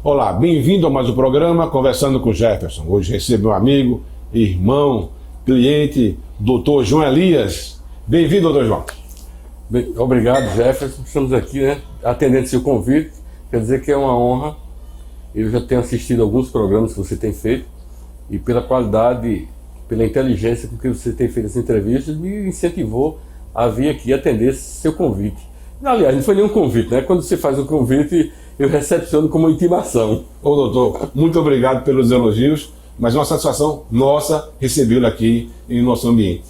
Olá, bem-vindo a mais um programa Conversando com Jefferson. Hoje recebo meu amigo, irmão, cliente, Dr. João Elias. Bem-vindo, Dr. João. Bem, obrigado, Jefferson. Estamos aqui, atendendo seu convite. Quer dizer que é uma honra. Eu já tenho assistido alguns programas que você tem feito e pela qualidade, pela inteligência com que você tem feito as entrevistas, me incentivou a vir aqui atender seu convite. Aliás, não foi nenhum convite, né? Quando você faz um convite, eu recepciono como intimação. Ô, doutor, muito obrigado pelos elogios, mas uma satisfação nossa recebê-lo aqui em nosso ambiente.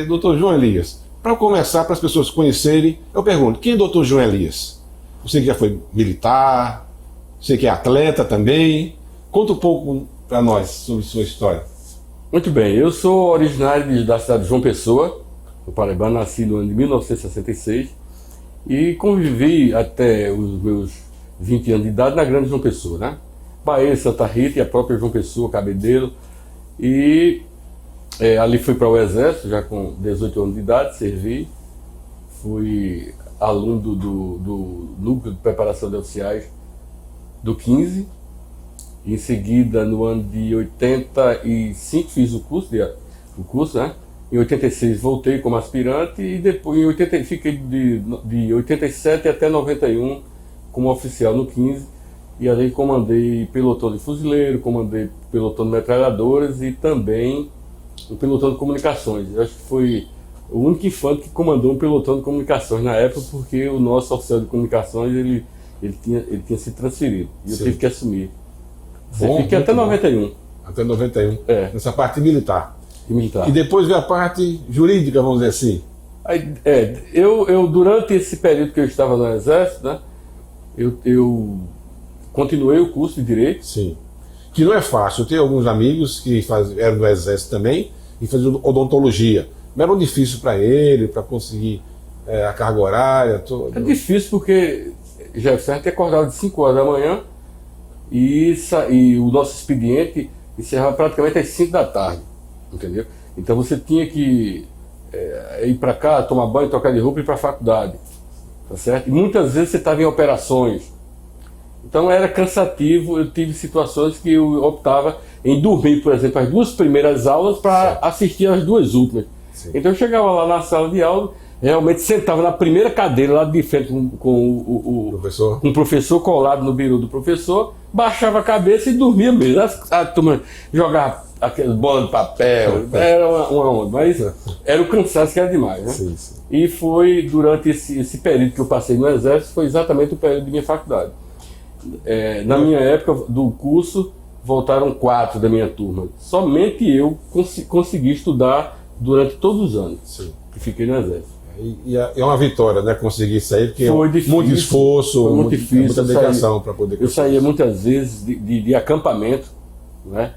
Doutor João Elias, para começar, para as pessoas conhecerem, eu pergunto, quem é doutor João Elias? Você que já foi militar, você que é atleta também, conta um pouco para nós sobre sua história. Muito bem, eu sou originário da cidade de João Pessoa, no Paraíba, nasci no ano de 1966 e convivi até os meus 20 anos de idade na grande João Pessoa, né? Bahia, Santa Rita e a própria João Pessoa, Cabedelo. E ali fui para o Exército, já com 18 anos de idade, servi. Fui aluno do Núcleo de Preparação de Oficiais do 15. Em seguida, no ano de 85, fiz o curso, né? Em 86 voltei como aspirante e depois em 80, fiquei de 87 até 91 como oficial no 15. E ali comandei pelotão de fuzileiro, comandei pelotão de metralhadoras e também o pelotão de comunicações. Eu acho que foi o único infante que comandou um pelotão de comunicações na época, porque o nosso oficial de comunicações ele tinha se transferido e eu tive que assumir. Fiquei até 91. Até 91, nessa parte militar. Militar. E depois veio a parte jurídica, vamos dizer assim. Eu durante esse período que eu estava no Exército, né, eu continuei o curso de Direito. Sim. Que não é fácil. Eu tenho alguns amigos que eram do Exército também e faziam odontologia. Mas era difícil para ele, para conseguir a carga horária. É difícil porque Jefferson, a gente acordava de 5 horas da manhã e o nosso expediente encerrava praticamente às 5 da tarde. Entendeu? Então você tinha que ir para cá, tomar banho, trocar de roupa e ir para a faculdade. Tá certo? E muitas vezes você estava em operações. Então era cansativo. Eu tive situações que eu optava em dormir, por exemplo, as 2 primeiras aulas para assistir as 2 últimas. Sim. Então eu chegava lá na sala de aula, realmente sentava na primeira cadeira lá de frente com o professor colado no biru do professor, baixava a cabeça e dormia mesmo. A turma jogava aquele bola de papel, era uma onda, mas era o cansaço que era demais, né? Sim, sim. E foi durante esse período que eu passei no Exército, foi exatamente o período de minha faculdade. Na minha época do curso, voltaram 4 da minha turma. Somente eu consegui estudar durante todos os anos. Sim. Que fiquei no Exército. E é uma vitória, né? Conseguir sair, porque foi difícil, muito esforço, foi muito difícil, muita dedicação para poder conseguir. Eu saía muitas vezes de acampamento, né?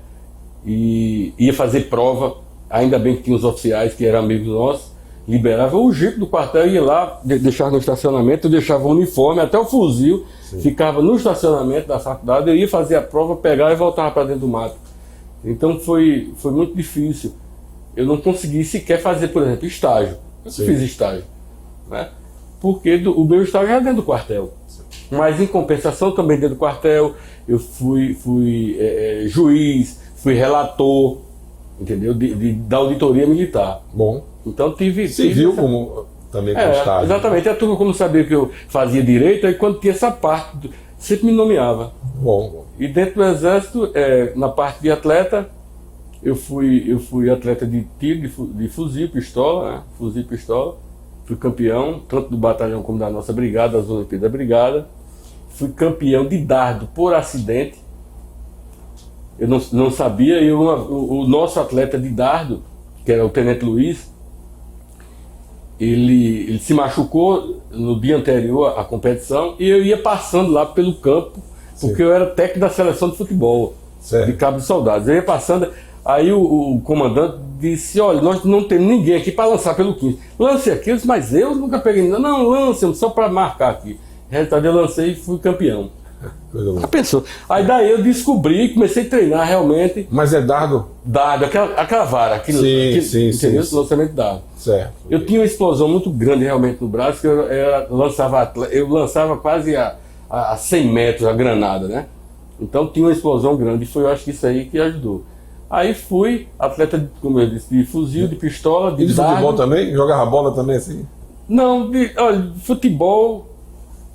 E ia fazer prova. Ainda bem que tinha os oficiais que eram amigos nossos, liberava o jipe do quartel, ia lá, deixava no estacionamento, eu deixava o uniforme, até o fuzil. Sim. Ficava no estacionamento da faculdade, eu ia fazer a prova, pegava e voltava para dentro do mato. Então foi muito difícil. Eu não consegui sequer fazer, por exemplo, estágio. Eu fiz estágio, né? Porque o meu estágio era dentro do quartel. Sim. Mas em compensação também dentro do quartel, eu fui juiz, fui relator, entendeu? Da auditoria militar. Bom. Então Você viu como também com estágio. Exatamente. A turma, como sabia que eu fazia direito, aí quando tinha essa parte, sempre me nomeava. Bom. E dentro do Exército, na parte de atleta, eu fui atleta de tiro, de fuzil, pistola, né? Fuzil e pistola. Fui campeão, tanto do batalhão como da nossa brigada, das Olimpíadas da Brigada. Fui campeão de dardo por acidente. Eu não sabia, e o nosso atleta de dardo, que era o Tenente Luiz, ele se machucou no dia anterior à competição e eu ia passando lá pelo campo, porque eu era técnico da seleção de futebol, de Cabo de Soldados. Eu ia passando, aí o comandante disse: olha, nós não temos ninguém aqui para lançar pelo 15. Lance aqui, eu disse, mas eu nunca peguei ninguém. Não, lance, só para marcar aqui. Resultado, eu lancei e fui campeão. Pensou. Aí daí eu descobri, comecei a treinar realmente. Mas é dardo? Dardo, aquela vara, sim, entendeu? Lançamento de dardo. Certo. Eu tinha uma explosão muito grande realmente no braço, que eu lançava quase a 100 metros a granada, né? Então tinha uma explosão grande, e foi, eu acho que isso aí que ajudou. Aí fui atleta, como eu disse, de fuzil, de pistola, de E de dardo. futebol também? Jogava bola também assim? Não, olha, futebol,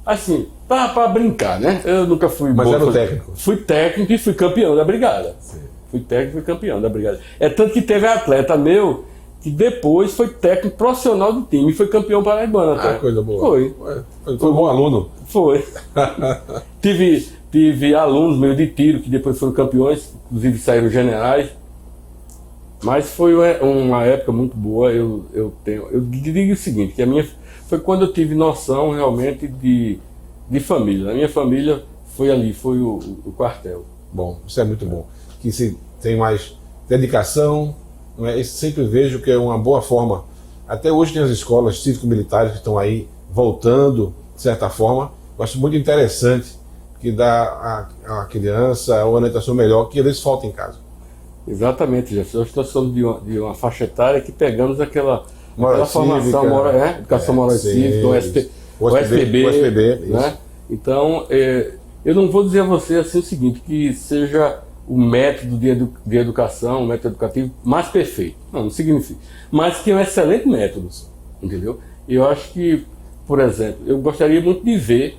assim, para brincar, né? Eu nunca fui Mas bom. era o técnico? Fui técnico e fui campeão da brigada. Sim. Fui técnico e fui campeão da brigada. É tanto que teve atleta meu que depois foi técnico profissional do time e foi campeão paraibano até. Ah, coisa boa. Foi. Foi um bom aluno. Foi. tive alunos meio de tiro que depois foram campeões, inclusive saíram generais. Mas foi uma época muito boa. Eu digo o seguinte, que a minha foi quando eu tive noção realmente de família. A minha família foi ali, foi o quartel. Bom, isso é muito bom. Que se tem mais dedicação, não é? Eu sempre vejo que é uma boa forma. Até hoje tem as escolas cívico-militares que estão aí voltando, de certa forma. Eu acho muito interessante que dá à criança uma orientação melhor que eles faltam em casa. Exatamente, Jefferson. Hoje nós somos de uma faixa etária que pegamos aquela formação, educação moral e cívica, o SPB, né? Então, eu não vou dizer a você assim o seguinte, que seja o método de educação, o método educativo mais perfeito. Não significa. Mas que é um excelente método, entendeu? E eu acho que, por exemplo, eu gostaria muito de ver,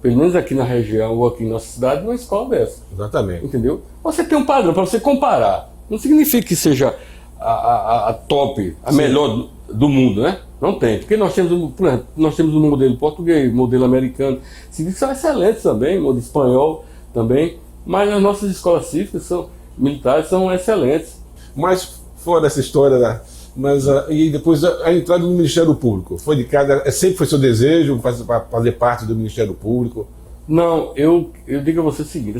pelo menos aqui na região ou aqui na nossa cidade, uma escola dessa. Exatamente. Entendeu? Você tem um padrão para você comparar. Não significa que seja a top, a melhor do mundo, né? Não tem. Porque nós temos, por exemplo, o modelo português, o modelo americano, que são excelentes também, o modelo espanhol também, mas as nossas escolas cívicas militares são excelentes. Mas fora essa história e depois a entrada no Ministério Público, foi de cada, sempre foi seu desejo fazer parte do Ministério Público? Não, eu digo a você o seguinte,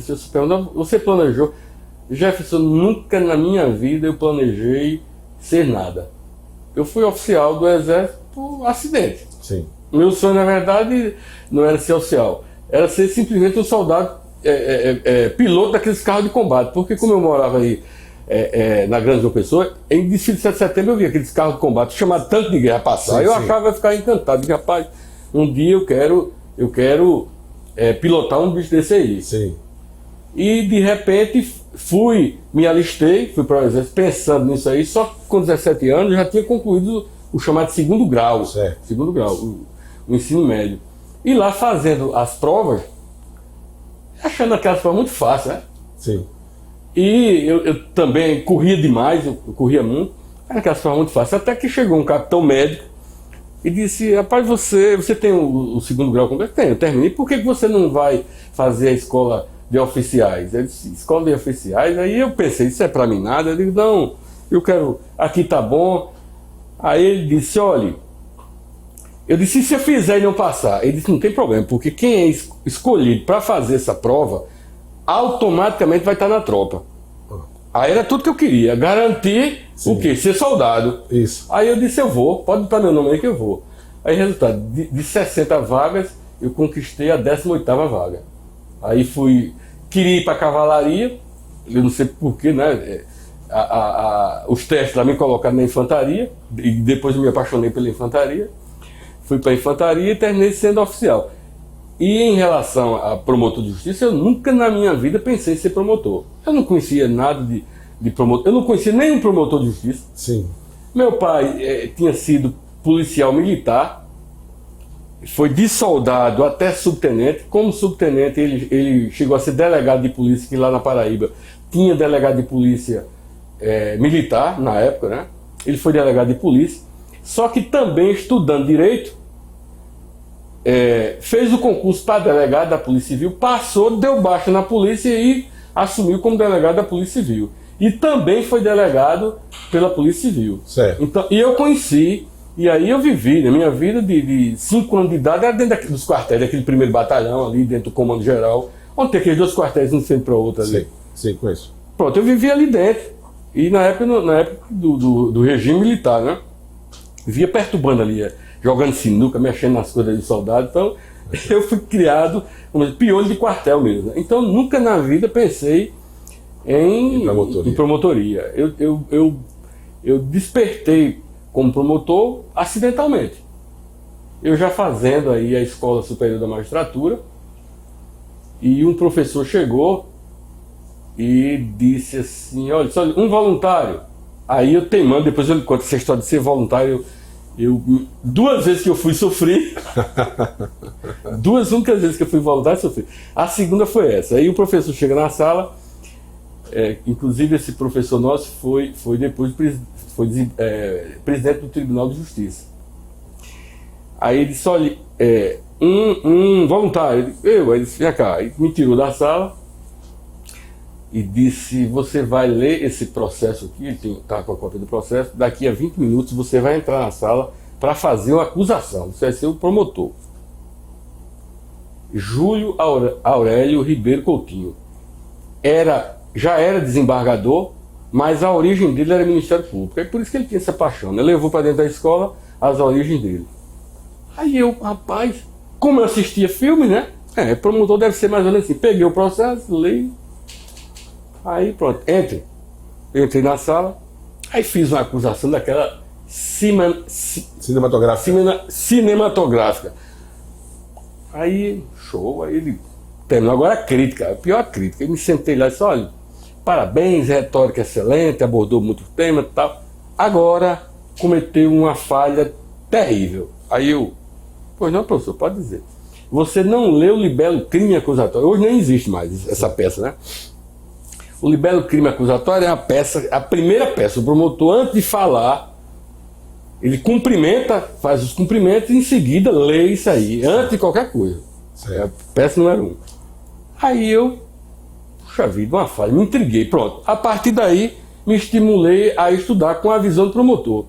você planejou? Jefferson, nunca na minha vida eu planejei ser nada. Eu fui oficial do Exército por acidente. Sim. Meu sonho, na verdade, não era ser oficial, era ser simplesmente um soldado piloto daqueles carros de combate, porque como eu morava aí na Grande João Pessoa, em desfile de 7 de setembro eu via aqueles carros de combate chamados tanque de guerra passar. Sim, eu sim. achava, eu ficava encantado, digo, rapaz, um dia eu quero pilotar um bicho desse aí. Sim. E de repente me alistei, fui para o Exército pensando nisso aí, só que com 17 anos eu já tinha concluído o chamado segundo grau, certo. Segundo grau, o ensino médio. E lá fazendo as provas, achando aquelas provas muito fáceis, né? Sim. E eu também corria demais, eu corria muito, era aquelas provas muito fáceis, até que chegou um capitão médico e disse, rapaz, você tem o segundo grau completo? Tem, eu terminei, por que você não vai fazer a escola de oficiais? Eu disse, escola de oficiais? Aí eu pensei, isso é pra mim nada. Eu digo, não, eu quero, aqui tá bom. Aí ele disse, olha, eu disse, se eu fizer e não passar? Ele disse, não tem problema, porque quem é escolhido para fazer essa prova, automaticamente vai estar na tropa. Aí era tudo que eu queria, garantir o quê? Ser soldado. Isso. Aí eu disse, eu vou, pode botar meu nome aí que eu vou. Aí resultado, de 60 vagas, eu conquistei a 18ª vaga. Aí queria ir para a cavalaria, eu não sei porquê, né? Os testes lá me colocaram na infantaria, e depois eu me apaixonei pela infantaria. Fui para a infantaria e terminei sendo oficial. E em relação a promotor de justiça, eu nunca na minha vida pensei em ser promotor. Eu não conhecia nada de promotor, eu não conhecia nenhum promotor de justiça. Sim. Meu pai tinha sido policial militar, foi de soldado até subtenente. Como subtenente, ele chegou a ser delegado de polícia, que lá na Paraíba tinha delegado de polícia militar na época, né? Ele foi delegado de polícia, só que também estudando direito, fez o concurso para delegado da Polícia Civil, passou, deu baixa na polícia e assumiu como delegado da Polícia Civil. E também foi delegado pela Polícia Civil. Certo. Então, e eu conheci, e aí eu vivi, na minha vida de 5 anos de idade, era dentro dos quartéis, daquele primeiro batalhão ali, dentro do Comando Geral, onde tem aqueles 2 quartéis, um frente para o outro ali. Sim, conheço. Pronto, eu vivi ali dentro. E na época do regime militar, né? Vivia perturbando ali, jogando sinuca, mexendo nas coisas de soldado. Então, eu fui criado como piolho de quartel mesmo. Então, nunca na vida pensei em promotoria. Eu despertei como promotor acidentalmente. Eu já fazendo aí a Escola Superior da Magistratura, e um professor chegou e disse assim, olha, só um voluntário. Aí eu teimando, depois eu lhe conto essa história de ser voluntário. Duas vezes que eu fui sofrer, duas únicas vezes que eu fui voluntário sofri. A segunda foi essa. Aí o professor chega na sala, inclusive esse professor nosso foi depois presidente do Tribunal de Justiça. Aí ele disse, olha, um voluntário, aí ele disse, vem cá, aí me tirou da sala e disse, você vai ler esse processo aqui, ele está com a cópia do processo, daqui a 20 minutos você vai entrar na sala para fazer uma acusação, você vai ser o promotor. Júlio Aurélio Ribeiro Coutinho. Já era desembargador, mas a origem dele era Ministério Público. É por isso que ele tinha essa paixão, né? Levou para dentro da escola as origens dele. Aí eu, rapaz, como eu assistia filme, né? Promotor deve ser mais ou menos assim. Peguei o processo, li. Aí pronto, entrei na sala, aí fiz uma acusação daquela cinematográfica. Aí, show, aí ele terminou agora a crítica, a pior crítica. Eu me sentei lá e disse, olha, parabéns, retórica excelente, abordou muito o tema e tal. Agora cometeu uma falha terrível. Aí eu, pois não, professor, pode dizer. Você não leu o libelo crime acusatório. Hoje nem existe mais essa peça, né? O libelo crime acusatório é a primeira peça. O promotor, antes de falar, ele cumprimenta, faz os cumprimentos e em seguida lê isso aí, antes de qualquer coisa. É a peça número 1. Aí eu, puxa vida, uma falha, me intriguei, pronto. A partir daí, me estimulei a estudar com a visão do promotor.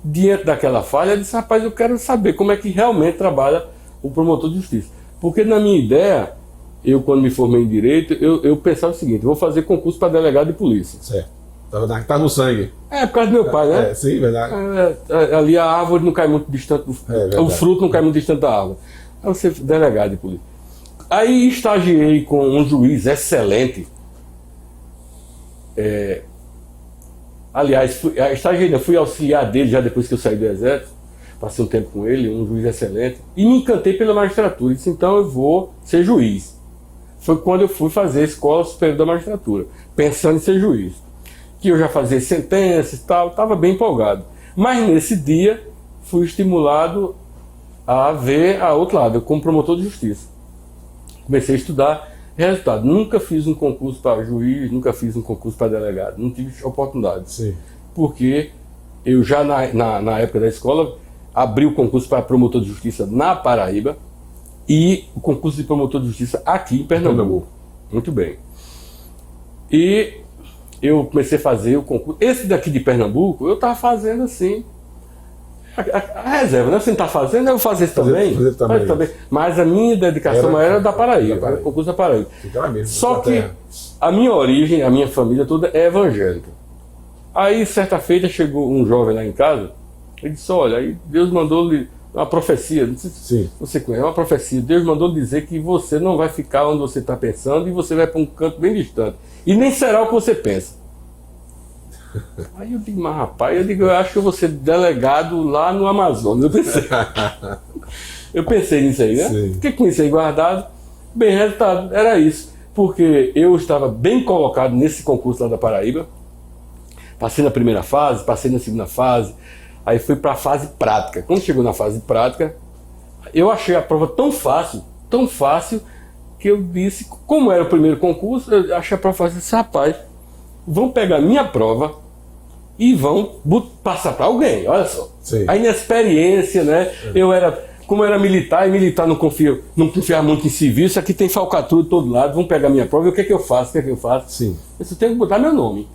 Diante daquela falha, eu disse, rapaz, eu quero saber como é que realmente trabalha o promotor de justiça. Porque na minha ideia, eu quando me formei em Direito, eu pensava o seguinte, vou fazer concurso para delegado de polícia. Certo. Tá no sangue. Por causa do meu pai, né? Sim, verdade. Ali a árvore não cai muito distante, o fruto não cai muito distante da árvore. Aí você delegado de polícia. Aí estagiei com um juiz excelente. Aliás, fui auxiliar dele já depois que eu saí do Exército. Passei um tempo com ele, um juiz excelente. E me encantei pela magistratura. Disse, então eu vou ser juiz. Foi quando eu fui fazer a Escola Superior da Magistratura, pensando em ser juiz. Que eu já fazia sentenças e tal, estava bem empolgado. Mas nesse dia, fui estimulado a ver a outro lado, como promotor de justiça. Comecei a estudar. Resultado, nunca fiz um concurso para juiz, nunca fiz um concurso para delegado. Não tive oportunidade. Sim. Porque eu já na época da escola, abri o concurso para promotor de justiça na Paraíba e o concurso de promotor de justiça aqui em Pernambuco. Muito bem. E eu comecei a fazer o concurso. Esse daqui de Pernambuco, eu estava fazendo assim, a reserva, né? Você não está fazendo, eu vou fazer isso também. Fazer também. Mas a minha dedicação era da Paraíba, o concurso da Paraíba. Só que a minha origem, a minha família toda é evangélica. Aí, certa feita, chegou um jovem lá em casa, ele disse, olha, aí Deus mandou-lhe uma profecia, não sei se você conhece, uma profecia, Deus mandou dizer que você não vai ficar onde você está pensando e você vai para um canto bem distante. E nem será o que você pensa. Aí eu digo, mas rapaz, eu acho que eu vou ser delegado lá no Amazonas. Eu pensei nisso aí, né? Fiquei com isso aí guardado. Bem, resultado, era isso. Porque eu estava bem colocado nesse concurso lá da Paraíba. Passei na primeira fase, passei na segunda fase. Aí fui para a fase prática. Quando chegou na fase prática, eu achei a prova tão fácil, que eu disse, como era o primeiro concurso, eu achei a prova fácil. Eu disse, rapaz, vão pegar minha prova e vão passar para alguém, olha só. A inexperiência, né? Como eu era militar, e militar não confiava muito em civil, isso aqui tem falcatrua de todo lado, vão pegar minha prova, e o que é que eu faço? Eu tenho que botar meu nome.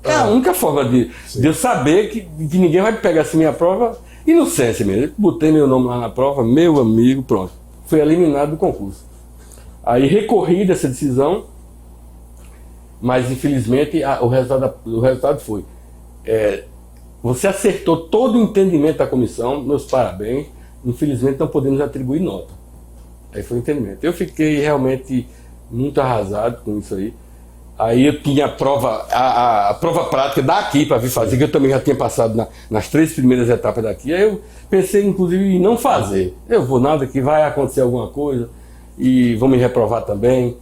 É a única forma de eu saber que ninguém vai pegar assim minha prova, inocência mesmo. Botei meu nome lá na prova, meu amigo, pronto. Fui eliminado do concurso. Aí recorri dessa decisão, mas infelizmente o resultado foi, você acertou todo o entendimento da comissão, meus parabéns, infelizmente não podemos atribuir nota. Aí foi o entendimento. Eu fiquei realmente muito arrasado com isso aí. Aí eu tinha a prova prática daqui para vir fazer, que eu também já tinha passado nas 3 primeiras etapas daqui. Aí eu pensei, inclusive, em não fazer. Eu vou nada, que vai acontecer alguma coisa e vão me reprovar também.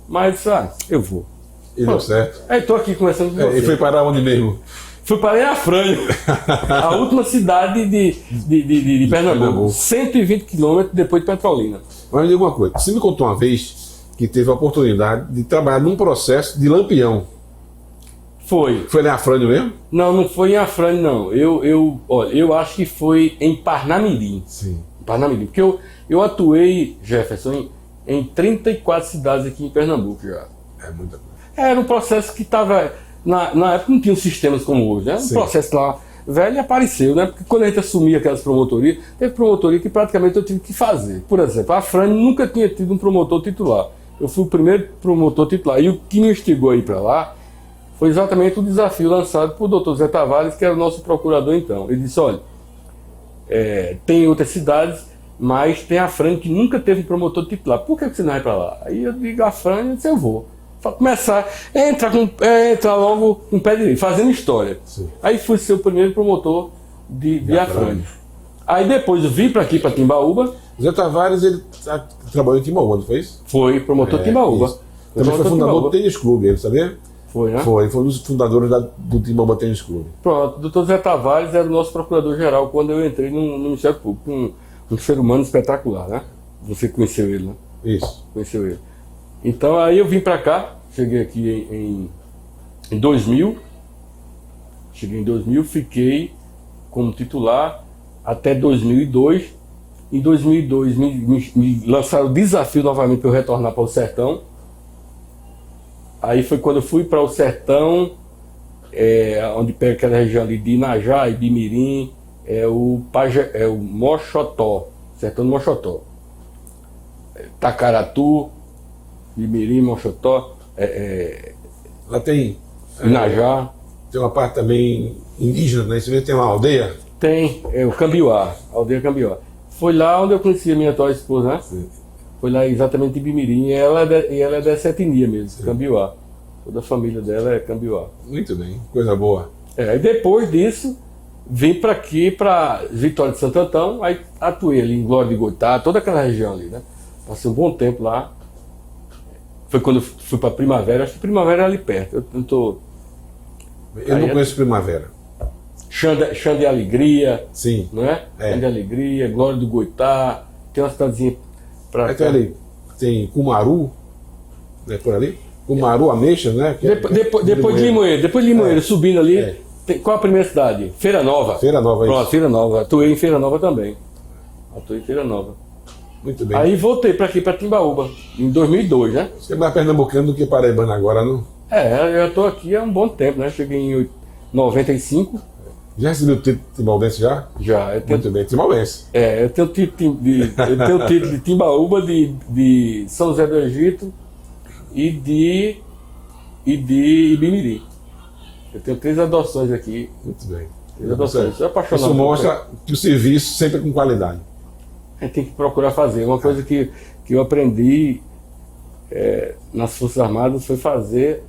Mas, eu vou. E deu certo. Aí estou aqui conversando com você. E foi parar onde mesmo? Fui para Iafrânio, a última cidade de Pernambuco. 120 quilômetros depois de Petrolina. Mas me diga uma coisa. Você me contou uma vez que teve a oportunidade de trabalhar num processo de lampião. Foi. Foi em Iafrânio mesmo? Não, não foi em Iafrânio, não. Olha, eu acho que foi em Parnamirim. Sim. Parnamirim. Porque eu atuei, Jefferson, em 34 cidades aqui em Pernambuco já. É muita coisa. Era um processo que estava... Na época não tinha os sistemas como hoje, né? Um processo lá velho e apareceu, né? Porque quando a gente assumia aquelas promotorias, teve promotoria que praticamente eu tive que fazer. Por exemplo, a Frane nunca tinha tido um promotor titular. Eu fui o primeiro promotor titular. E o que me instigou a ir para lá foi exatamente o desafio lançado por Dr. Zé Tavares, que era o nosso procurador então. Ele disse, olha, tem outras cidades, mas tem a Frane que nunca teve um promotor titular. Por que você não vai para lá? Aí eu digo, a Frane, eu disse, eu vou. Para começar, entrar logo com o pé direito, fazendo história. Sim. Aí fui ser o primeiro promotor de Iafrânio. Aí depois eu vim para aqui, para Timbaúba. Zé Tavares, ele trabalhou em Timbaúba, não foi isso? Foi promotor de Timbaúba. Isso. Também foi fundador do Tênis Clube, ele sabia? Foi, né? Foi um dos fundadores do Timbaúba Tênis Clube. Pronto, o doutor Zé Tavares era o nosso procurador-geral quando eu entrei no Ministério Público. Um ser humano espetacular, né? Você conheceu ele, né? Isso. Conheceu ele. Então aí eu vim para cá, cheguei aqui em 2000, fiquei como titular até 2002. Em 2002 me lançaram o desafio novamente para eu retornar para o Sertão. Aí foi quando eu fui para o Sertão, onde pega aquela região ali de Inajá, Ibimirim, o Moxotó, Sertão do Moxotó. Tacaratu, Ibimirim, Moxotó, Lá tem Inajá. Tem uma parte também indígena, né? Você vê que tem uma aldeia? Tem, o Cambiuá, a aldeia Cambiuá. Foi lá onde eu conheci a minha atual esposa, né? Sim. Foi lá exatamente em Bimirim, e ela é dessa etnia mesmo, sim. Cambiuá. Toda a família dela é Cambiuá. Muito bem, coisa boa. E depois disso, vim para aqui, para Vitória de Santo Antão, aí atuei ali em Glória de Goitá, toda aquela região ali, né? Passei um bom tempo lá. Foi quando eu fui para Primavera, acho que Primavera é ali perto. Eu não conheço Primavera. Chã de Alegria. Sim. Não é? Chã de Alegria, Glória do Goitá. Tem uma cidadezinha para cá. Ali tem Cumaru, né, por ali? Cumaru, Ameixas, né? Depois de Limoeiro, subindo ali. Qual a primeira cidade? Feira Nova. Feira Nova, isso. Pronto, Feira Nova. Atuei em Feira Nova também. Atuei em Feira Nova. Muito bem. Aí voltei para aqui, para Timbaúba, em 2002, né? Você é mais pernambucano do que paraibano agora, não? Eu já estou aqui há um bom tempo, né? Cheguei em 95. Já recebeu o título de timbaúbense já? Já. Muito bem, timbaúbense. Eu tenho o título de Timbaúba, de São José do Egito e de Ibimirim. Eu tenho 3 adoções aqui. Muito bem. 3 adoções. Sou apaixonado. Isso mostra que o serviço sempre é com qualidade. A gente tem que procurar fazer. Uma coisa que eu aprendi nas Forças Armadas foi fazer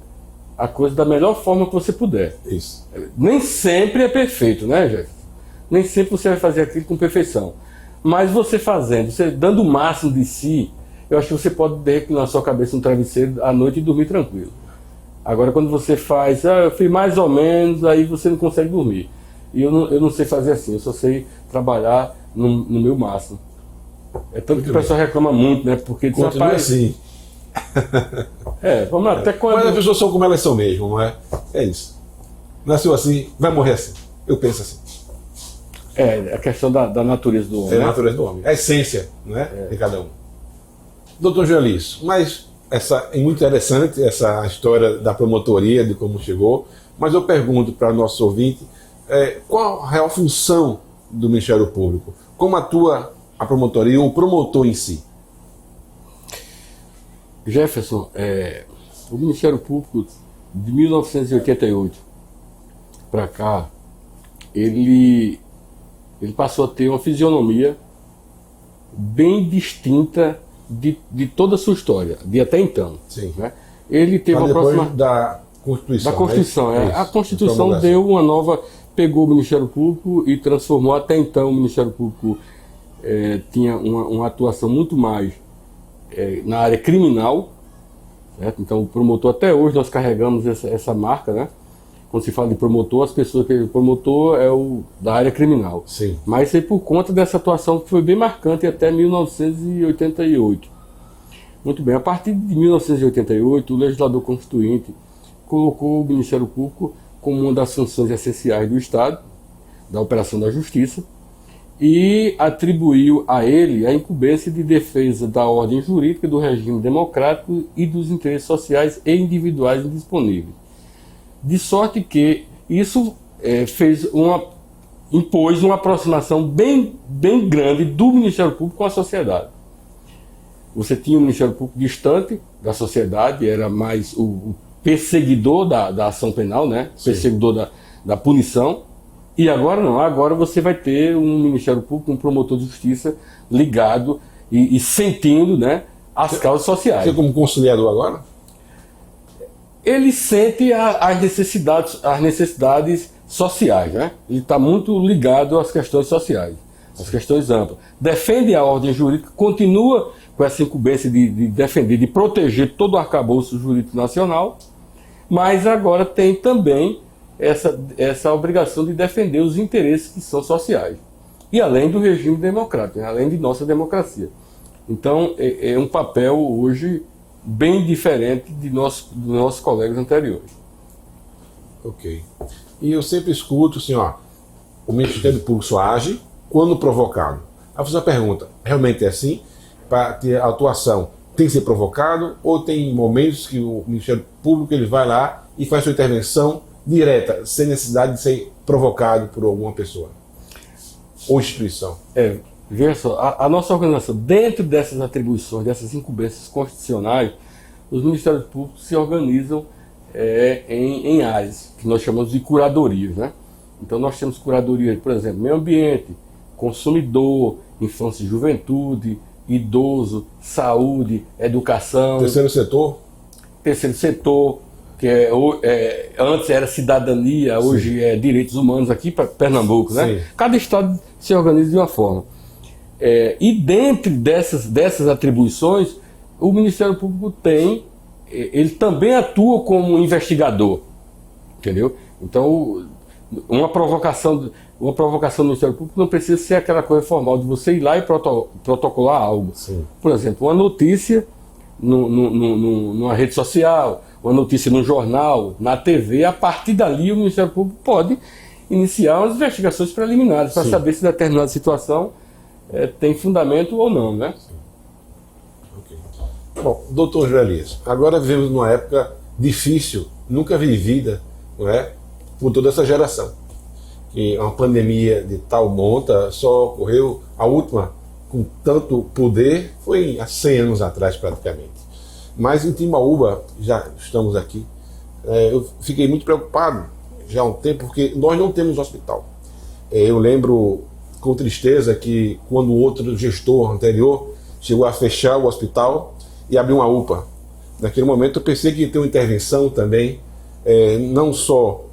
a coisa da melhor forma que você puder. Isso. Nem sempre é perfeito, né, Jefferson? Nem sempre você vai fazer aquilo com perfeição. Mas você fazendo, você dando o máximo de si, eu acho que você pode reclinar sua cabeça no travesseiro à noite e dormir tranquilo. Agora, quando você faz, eu fiz mais ou menos, aí você não consegue dormir. E eu não sei fazer assim, eu só sei trabalhar no meu máximo. Tanto que o pessoal reclama muito, né? Porque diz, continua assim. Vamos lá, até quando... Mas as pessoas são como elas são mesmo, não é? É isso. Nasceu assim, vai morrer assim. Eu penso assim. A questão da natureza do homem. É a natureza do homem. A essência, não é? De cada um. Doutor Joelis, mas é muito interessante essa história da promotoria, de como chegou, mas eu pergunto para o nosso ouvinte, qual a real função do Ministério Público? Como atua a promotoria ou o promotor em si? Jefferson, o Ministério Público de 1988 para cá, ele passou a ter uma fisionomia bem distinta de toda a sua história, de até então. Sim. Né? Ele teve uma depois próxima... da Constituição. Da Constituição, Isso, A Constituição deu uma nova... Pegou o Ministério Público e transformou. Até então o Ministério Público tinha uma atuação muito mais na área criminal, certo? Então, o promotor, até hoje, nós carregamos essa marca, né? Quando se fala de promotor, as pessoas que o promotor é o da área criminal. Sim. Mas isso aí por conta dessa atuação que foi bem marcante até 1988. Muito bem, a partir de 1988, o legislador constituinte colocou o Ministério Público como uma das funções essenciais do Estado, da operação da justiça, e atribuiu a ele a incumbência de defesa da ordem jurídica, do regime democrático e dos interesses sociais e individuais indisponíveis. De sorte que isso impôs uma aproximação bem grande do Ministério Público com a sociedade. Você tinha o Ministério Público distante da sociedade, era mais o perseguidor da ação penal, né? Perseguidor da punição. E agora não, agora você vai ter um Ministério Público, um promotor de justiça ligado e sentindo, né, as causas sociais. Você como conciliador agora? Ele sente as necessidades sociais, né? Ele está muito ligado às questões sociais, às questões amplas. Defende a ordem jurídica, continua com essa incumbência de defender, de proteger todo o arcabouço jurídico nacional, mas agora tem também essa obrigação de defender os interesses que são sociais. E além do regime democrático, né? Além de nossa democracia. Então, é um papel hoje bem diferente dos nossos colegas anteriores. Ok. E eu sempre escuto assim, ó, o Ministério Público só age quando provocado. Aí você pergunta, realmente é assim? Para ter atuação, tem que ser provocado ou tem momentos que o Ministério Público ele vai lá e faz sua intervenção direta, sem necessidade de ser provocado por alguma pessoa ou instituição? Veja só, a nossa organização, dentro dessas atribuições, dessas incumbências constitucionais, os Ministérios Públicos se organizam em áreas que nós chamamos de curadorias, né? Então nós temos curadorias, por exemplo, meio ambiente, consumidor, infância e juventude, idoso, saúde, educação. Terceiro setor? Terceiro setor, que antes era cidadania, hoje Sim. é direitos humanos aqui para Pernambuco, né? Sim. Cada estado se organiza de uma forma. E dentro dessas atribuições, o Ministério Público ele também atua como investigador, entendeu? Então, uma provocação do Ministério Público não precisa ser aquela coisa formal de você ir lá e protocolar algo. Sim. Por exemplo, uma notícia numa rede social, uma notícia num jornal, na TV, a partir dali o Ministério Público pode iniciar umas investigações preliminares para saber se determinada situação tem fundamento ou não, né? Sim. Okay. Bom, doutor José Elias, agora vivemos numa época difícil, nunca vivida, não é? Por toda essa geração. Que uma pandemia de tal monta só ocorreu, a última com tanto poder foi há 100 anos atrás praticamente. Mas em Timbaúba, já estamos aqui, eu fiquei muito preocupado já há um tempo, porque nós não temos hospital. Eu lembro com tristeza que quando o outro gestor anterior chegou a fechar o hospital e abrir uma UPA. Naquele momento eu pensei que ia ter uma intervenção também, não só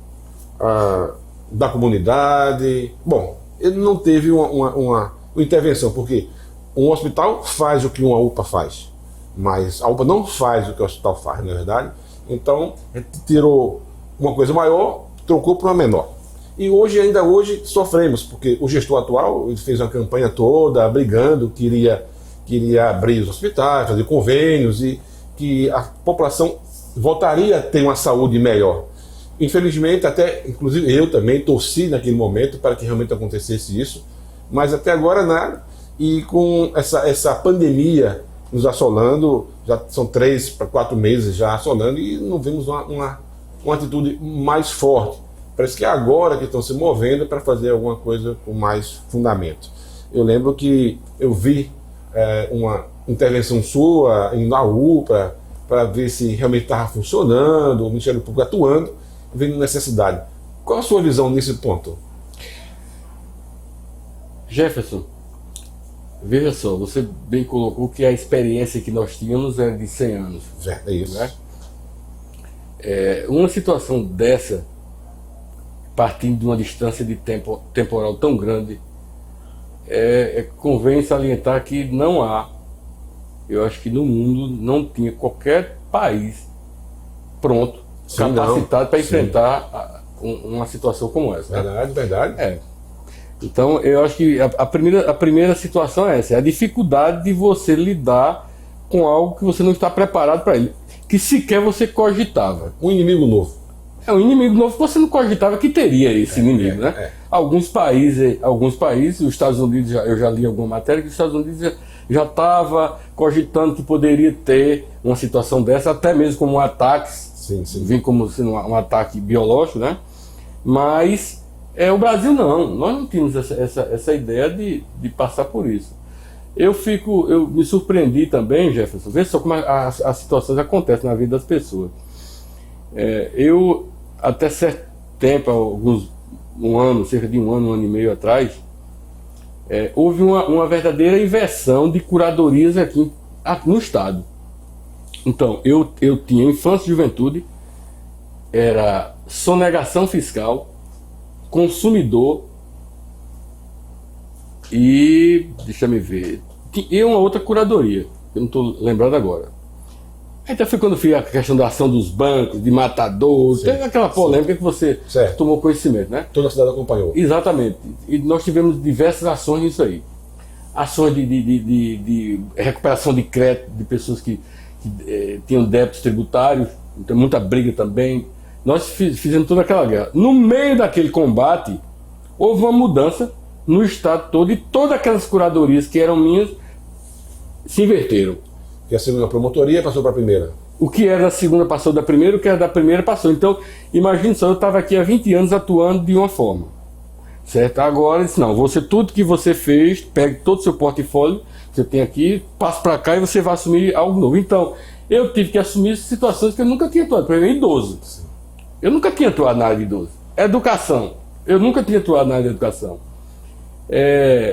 da comunidade. Bom, ele não teve uma intervenção, porque um hospital faz o que uma UPA faz, mas a UPA não faz o que o hospital faz, não é verdade? Então, ele tirou uma coisa maior, trocou por uma menor. E ainda hoje sofremos, porque o gestor atual ele fez uma campanha toda, brigando, queria abrir os hospitais, fazer convênios, e que a população voltaria a ter uma saúde melhor. Infelizmente, inclusive eu também torci naquele momento para que realmente acontecesse isso, mas até agora nada. E com essa pandemia nos assolando, já são 3 para 4 meses já assolando, e não vemos uma atitude mais forte. Parece que é agora que estão se movendo para fazer alguma coisa com mais fundamento. Eu lembro que eu vi uma intervenção sua na UPA para ver se realmente estava funcionando, o Ministério Público atuando, vendo necessidade. Qual a sua visão nesse ponto? Jefferson, veja só, você bem colocou que a experiência que nós tínhamos era de 100 anos. É isso. Né? Uma situação dessa, partindo de uma distância de temporal tão grande, convém salientar que não há, eu acho que no mundo não tinha qualquer país pronto, capacitado para enfrentar uma situação como essa. Verdade, verdade. Então, eu acho que a primeira situação é essa, é a dificuldade de você lidar com algo que você não está preparado para ele, que sequer você cogitava. Um inimigo novo. É um inimigo novo que você não cogitava que teria esse inimigo, né? Alguns países, os Estados Unidos, eu já li alguma matéria que os Estados Unidos já estava cogitando que poderia ter uma situação dessa, até mesmo como ataques, vem como sendo um ataque biológico, né? Mas o Brasil não, nós não tínhamos essa ideia de passar por isso. Eu me surpreendi também, Jefferson, vê só como as situações acontecem na vida das pessoas. Eu, até certo tempo, cerca de um ano e meio atrás, houve uma verdadeira inversão de curadorias aqui no estado. Então, eu tinha infância e juventude, era sonegação fiscal, consumidor e, deixa me ver, e uma outra curadoria, eu não estou lembrado agora. Até foi quando fui a questão da ação dos bancos, de matador, teve aquela polêmica que você tomou conhecimento, né? Toda a cidade acompanhou. Exatamente. E nós tivemos diversas ações nisso aí. Ações de recuperação de crédito de pessoas que tinham débitos tributários, então muita briga também. Nós fizemos toda aquela guerra. No meio daquele combate, houve uma mudança no estado todo e todas aquelas curadorias que eram minhas se inverteram. E a segunda promotoria passou para a primeira. O que era da segunda passou da primeira, o que era da primeira passou. Então, imagine só, eu estava aqui há 20 anos atuando de uma forma. Certo? Agora, eu disse, não, tudo que você fez, pegue todo o seu portfólio, que você tem aqui, passe para cá e você vai assumir algo novo. Então, eu tive que assumir situações que eu nunca tinha atuado. Por exemplo, idoso. Eu nunca tinha atuado na área de idoso. Educação. Eu nunca tinha atuado na área de educação.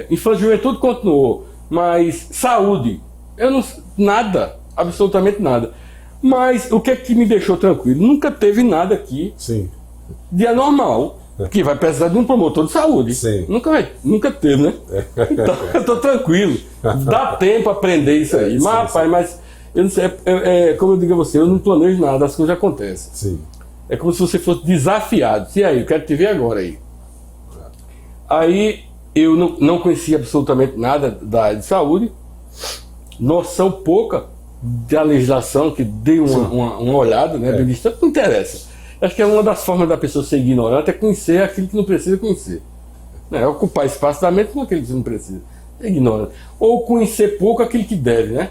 Infância e juventude continuou. Mas saúde. Eu não... Nada. Absolutamente nada. Mas o que é que me deixou tranquilo? Nunca teve nada aqui de anormal que vai precisar de um promotor de saúde. Nunca teve, né? Então eu estou tranquilo. Dá tempo a aprender isso aí. Mas, rapaz, mas eu não sei, como eu digo a você, eu não planejo nada, as coisas acontecem. É como se você fosse desafiado. E aí, eu quero te ver agora aí. Aí eu não conhecia absolutamente nada da área de saúde, noção pouca da legislação, que dei uma olhada, né? Não interessa. Acho que é uma das formas da pessoa ser ignorante é conhecer aquilo que não precisa conhecer. Ocupar espaço da mente com aquilo que você não precisa. É ignorante. Ou conhecer pouco aquilo que deve, né?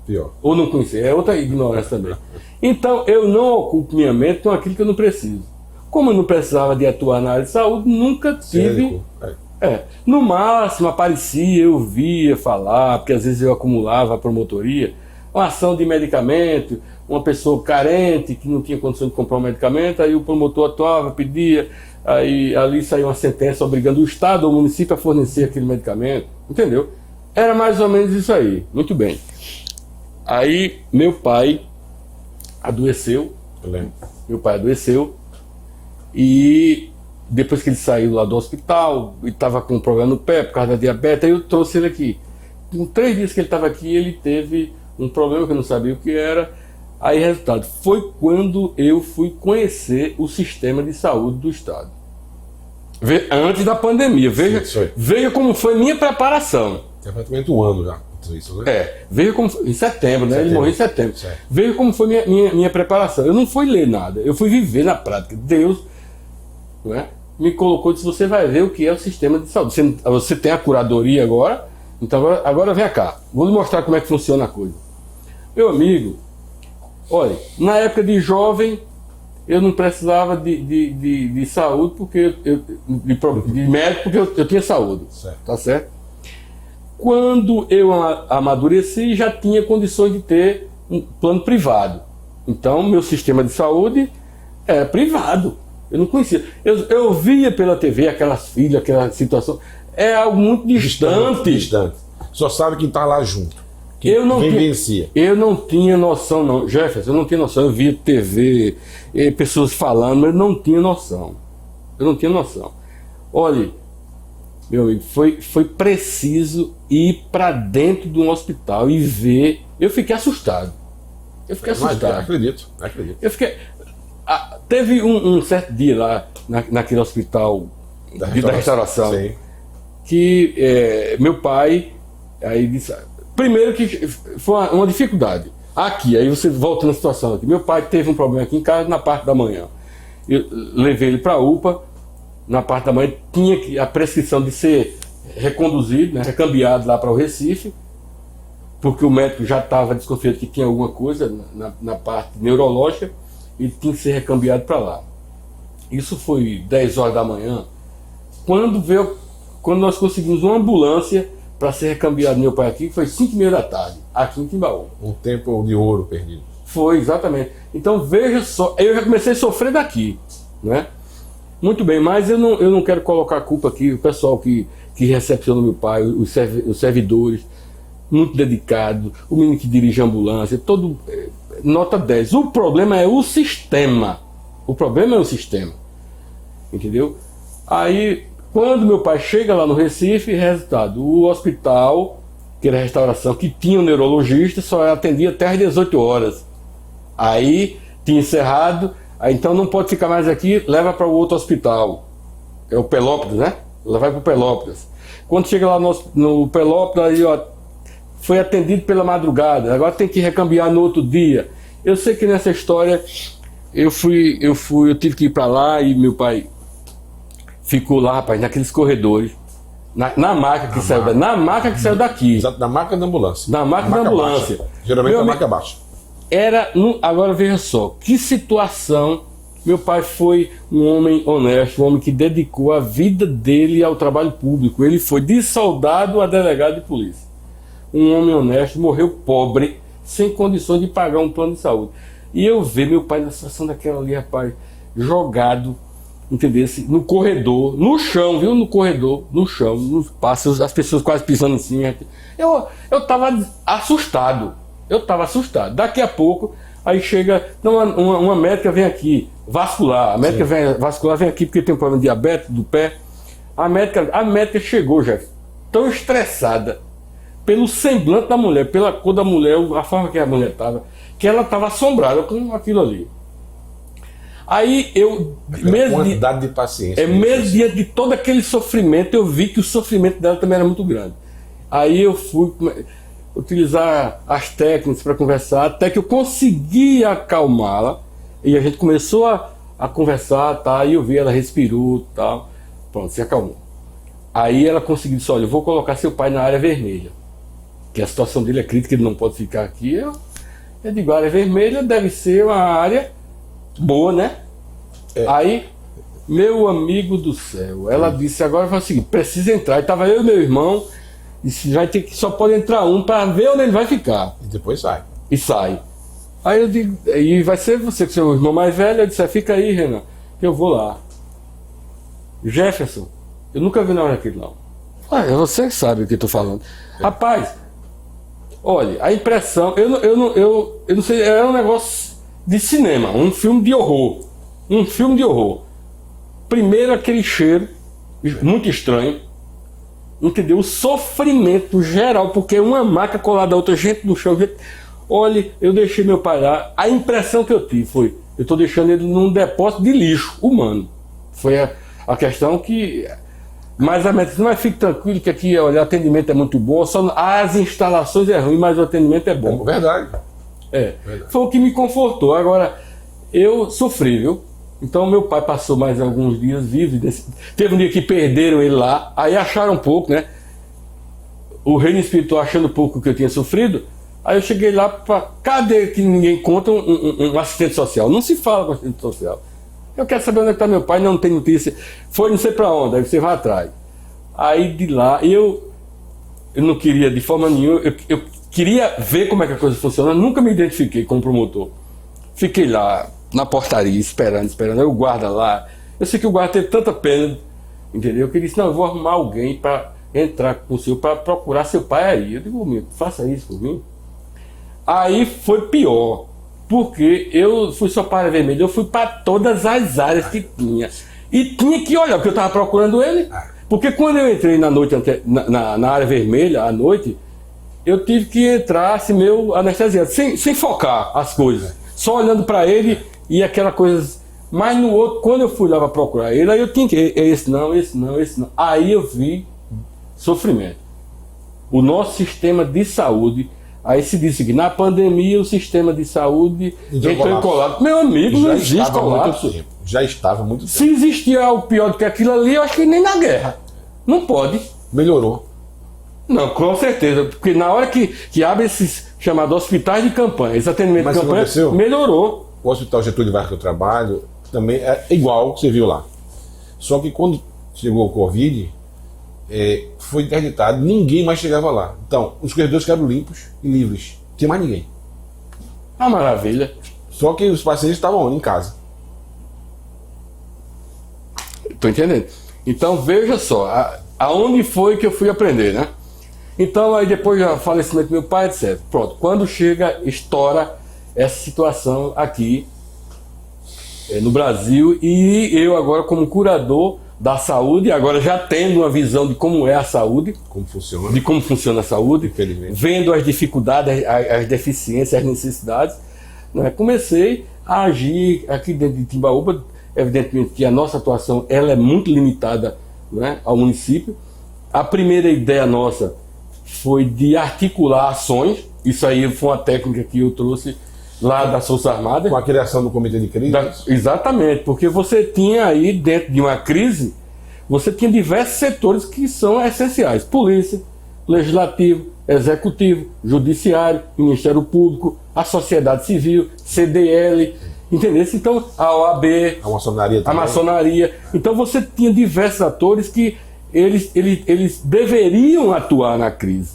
Pior. Ou não conhecer, é outra ignorância também. Então, eu não ocupo minha mente com aquilo que eu não preciso. Como eu não precisava de atuar na área de saúde, nunca tive... No máximo aparecia, eu via falar, porque às vezes eu acumulava a promotoria, uma ação de medicamento, uma pessoa carente que não tinha condição de comprar um medicamento, aí o promotor atuava, pedia, aí ali saiu uma sentença obrigando o Estado ou o município a fornecer aquele medicamento, entendeu? Era mais ou menos isso aí, muito bem. Aí meu pai adoeceu, e depois que ele saiu lá do hospital e estava com um problema no pé por causa da diabetes, aí eu trouxe ele aqui. Com 3 dias que ele estava aqui, ele teve um problema que eu não sabia o que era. Aí, resultado, foi quando eu fui conhecer o sistema de saúde do estado. Antes da pandemia. Veja como foi minha preparação. Tem praticamente um ano já. Isso, né? Veja como foi, em setembro, né? Ele morreu em setembro. Veja como foi minha preparação. Eu não fui ler nada, eu fui viver na prática. Deus, né, me colocou e disse: você vai ver o que é o sistema de saúde. Você tem a curadoria agora, então agora vem cá, vou lhe mostrar como é que funciona a coisa. Meu amigo, olha, na época de jovem, eu não precisava de saúde, porque de médico, porque eu tinha saúde. Tá certo? Quando eu amadureci, já tinha condições de ter um plano privado. Então, meu sistema de saúde é privado. Eu não conhecia. Eu via pela TV aquelas filhas, aquela situação. É algo muito distante. Só sabe quem está lá junto. Eu não tinha noção, não. Jefferson, eu não tinha noção. Eu via TV, pessoas falando, mas eu não tinha noção. Olha, meu amigo, foi preciso ir para dentro de um hospital e ver. Eu fiquei assustado. Eu fiquei assustado. Acredito. Eu fiquei... teve um certo dia lá, naquele hospital da restauração, sim, que meu pai, aí disse... Primeiro que foi uma dificuldade. Aqui, aí você volta na situação aqui. Meu pai teve um problema aqui em casa na parte da manhã. Eu levei ele para a UPA, na parte da manhã tinha a prescrição de ser reconduzido, né, recambiado lá para o Recife, porque o médico já estava desconfiado que tinha alguma coisa na parte neurológica e tinha que ser recambiado para lá. Isso foi 10 horas da manhã, quando nós conseguimos uma ambulância para ser recambiado meu pai aqui, que foi 5h30 da tarde, aqui em Timbaú. Um tempo de ouro perdido. Foi, exatamente. Então veja só, eu já comecei a sofrer daqui, né? Muito bem, mas eu não quero colocar a culpa aqui, o pessoal que recepciona meu pai, os servidores, muito dedicado, o menino que dirige a ambulância, todo nota 10. O problema é o sistema. O problema é o sistema. Entendeu? Aí, quando meu pai chega lá no Recife, resultado, o hospital, que era a restauração, que tinha um neurologista, só atendia até às 18 horas. Aí, tinha encerrado, aí então não pode ficar mais aqui, leva para o outro hospital. É o Pelópolis, né? Ela vai para o Pelópolis. Quando chega lá no Pelópolis, aí, ó, foi atendido pela madrugada, agora tem que recambiar no outro dia. Eu sei que nessa história eu tive que ir para lá e meu pai ficou lá, rapaz, naqueles corredores, na maca que saiu daqui. Exato, na maca da ambulância. Na maca da ambulância. Baixa. Geralmente a maca baixa. Agora veja só, que situação. Meu pai foi um homem honesto, um homem que dedicou a vida dele ao trabalho público. Ele foi de soldado a delegado de polícia. Um homem honesto, morreu pobre, sem condições de pagar um plano de saúde. E eu vi meu pai na situação daquela ali, rapaz, jogado, entendeu? No corredor, no chão, viu? No corredor, no chão, nos passos, as pessoas quase pisando em cima. Eu estava assustado. Daqui a pouco, aí chega, uma médica vem aqui, vascular. A médica vascular vem aqui porque tem um problema de diabetes do pé. A médica chegou, já tão estressada pelo semblante da mulher, pela cor da mulher, a forma que a mulher estava, que ela estava assombrada com aquilo ali. Aí quantidade de paciência. Mesmo diante de todo aquele sofrimento, eu vi que o sofrimento dela também era muito grande. Aí eu fui utilizar as técnicas para conversar, até que eu consegui acalmá-la, e a gente começou a conversar, tá? E eu vi, ela respirou, tal, pronto, se acalmou. Aí ela conseguiu dizer, olha, eu vou colocar seu pai na área vermelha, que a situação dele é crítica, ele não pode ficar aqui. Eu digo, a área vermelha deve ser uma área boa, né? Aí, meu amigo do céu, ela disse, agora foi o seguinte, precisa entrar. E estava eu e meu irmão, disse, só pode entrar um para ver onde ele vai ficar. E depois sai. E sai. Aí eu digo, e vai ser você, que é seu irmão mais velho. Eu disse, fica aí, Renan, que eu vou lá. Jefferson, eu nunca vi na hora daquilo, não. Você sabe o que eu estou falando. Rapaz, olha, a impressão, eu não sei, é um negócio de cinema, um filme de horror. Primeiro aquele cheiro, muito estranho, entendeu? O sofrimento geral, porque uma maca colada a outra, gente no chão, gente... Olha, eu deixei meu pai lá, a impressão que eu tive foi, eu estou deixando ele num depósito de lixo humano. Foi a questão que... Mas a medicina, mas fique tranquilo que aqui, olha, o atendimento é muito bom, só as instalações é ruim, mas o atendimento é bom. Verdade. Verdade. Foi o que me confortou. Agora, eu sofri, viu? Então meu pai passou mais alguns dias vivo. Teve um dia que perderam ele lá, aí acharam um pouco, né? O reino espiritual achando um pouco que eu tinha sofrido. Aí eu cheguei lá, cadê que ninguém conta um assistente social? Não se fala com assistente social. Eu quero saber onde está meu pai, não tem notícia. Foi não sei para onde, aí você vai atrás. Aí de lá, eu não queria de forma nenhuma, eu queria ver como é que a coisa funciona, nunca me identifiquei como promotor. Fiquei lá, na portaria, esperando. Aí o guarda lá, eu sei que o guarda teve tanta pena, entendeu? Que ele disse, não, eu vou arrumar alguém para entrar com o senhor, para procurar seu pai aí. Eu digo, meu, faça isso por mim. Aí foi pior. Porque eu fui só para a área vermelha, eu fui para todas as áreas que tinha. E tinha que olhar, porque eu estava procurando ele. Porque quando eu entrei na noite, na área vermelha, à noite, eu tive que entrar assim, meio anestesiado, sem focar as coisas, só olhando para ele e aquela coisa. Mas no outro, quando eu fui lá para procurar ele, aí eu tinha que esse não. Aí eu vi sofrimento. O nosso sistema de saúde, aí se disse que na pandemia o sistema de saúde entrou em colapso. Meu amigo, não existe colapso. Já estava muito tempo. Se existia algo pior do que aquilo ali, eu acho que nem na guerra. Não pode. Melhorou. Não, com certeza. Porque na hora que abre esses chamados hospitais de campanha, esse atendimento de campanha, melhorou. O Hospital Getúlio Vargas que eu trabalho também é igual que você viu lá. Só que quando chegou o Covid, foi interditado, ninguém mais chegava lá. Então, os corredores ficaram limpos e livres. Não tinha mais ninguém. Ah, maravilha. Só que os pacientes estavam em casa. Estou entendendo. Então, veja só, aonde foi que eu fui aprender, né? Então, aí depois do falecimento do meu pai, etc. Pronto, quando chega, estoura essa situação aqui no Brasil, e eu agora como curador da saúde, agora já tendo uma visão de como é a saúde, de como funciona a saúde, vendo as dificuldades, as deficiências, as necessidades, né? Comecei a agir aqui dentro de Timbaúba. Evidentemente que a nossa atuação ela é muito limitada, né, ao município. A primeira ideia nossa foi de articular ações, isso aí foi uma técnica que eu trouxe lá das Forças Armadas. Com a criação do comitê de crise? Exatamente, porque você tinha aí, dentro de uma crise, você tinha diversos setores que são essenciais. Polícia, Legislativo, Executivo, Judiciário, Ministério Público, a sociedade civil, CDL, entendeu? Então, a OAB, a maçonaria também. A maçonaria. Então você tinha diversos atores que eles deveriam atuar na crise.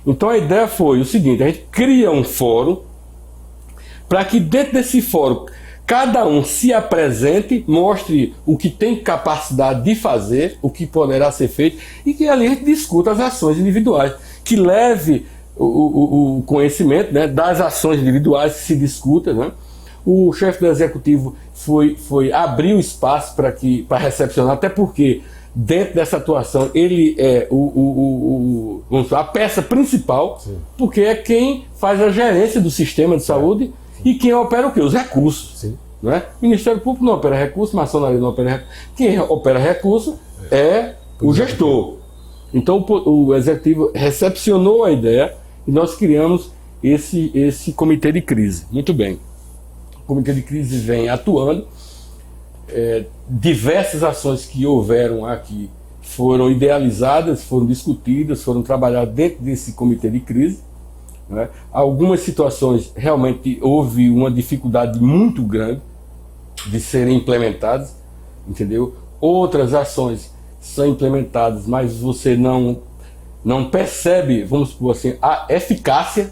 Então a ideia foi o seguinte: a gente cria um fórum para que dentro desse fórum cada um se apresente, mostre o que tem capacidade de fazer, o que poderá ser feito, e que ali a gente discuta as ações individuais, que leve o conhecimento, né, das ações individuais que se discuta, né? O chefe do executivo foi abrir o espaço para recepcionar, até porque dentro dessa atuação ele é a peça principal. Sim. Porque é quem faz a gerência do sistema de saúde. Sim. E quem opera o quê? Os recursos. Sim. Não é? O Ministério Público não opera recursos, maçonaria não opera recursos. Quem opera recursos é o gestor. Então o executivo recepcionou a ideia e nós criamos esse comitê de crise. Muito bem. O comitê de crise vem atuando. Diversas ações que houveram aqui foram idealizadas, foram discutidas, foram trabalhadas dentro desse comitê de crise, né? Algumas situações realmente houve uma dificuldade muito grande de serem implementadas, entendeu? Outras ações são implementadas, mas você não percebe, vamos supor assim, a eficácia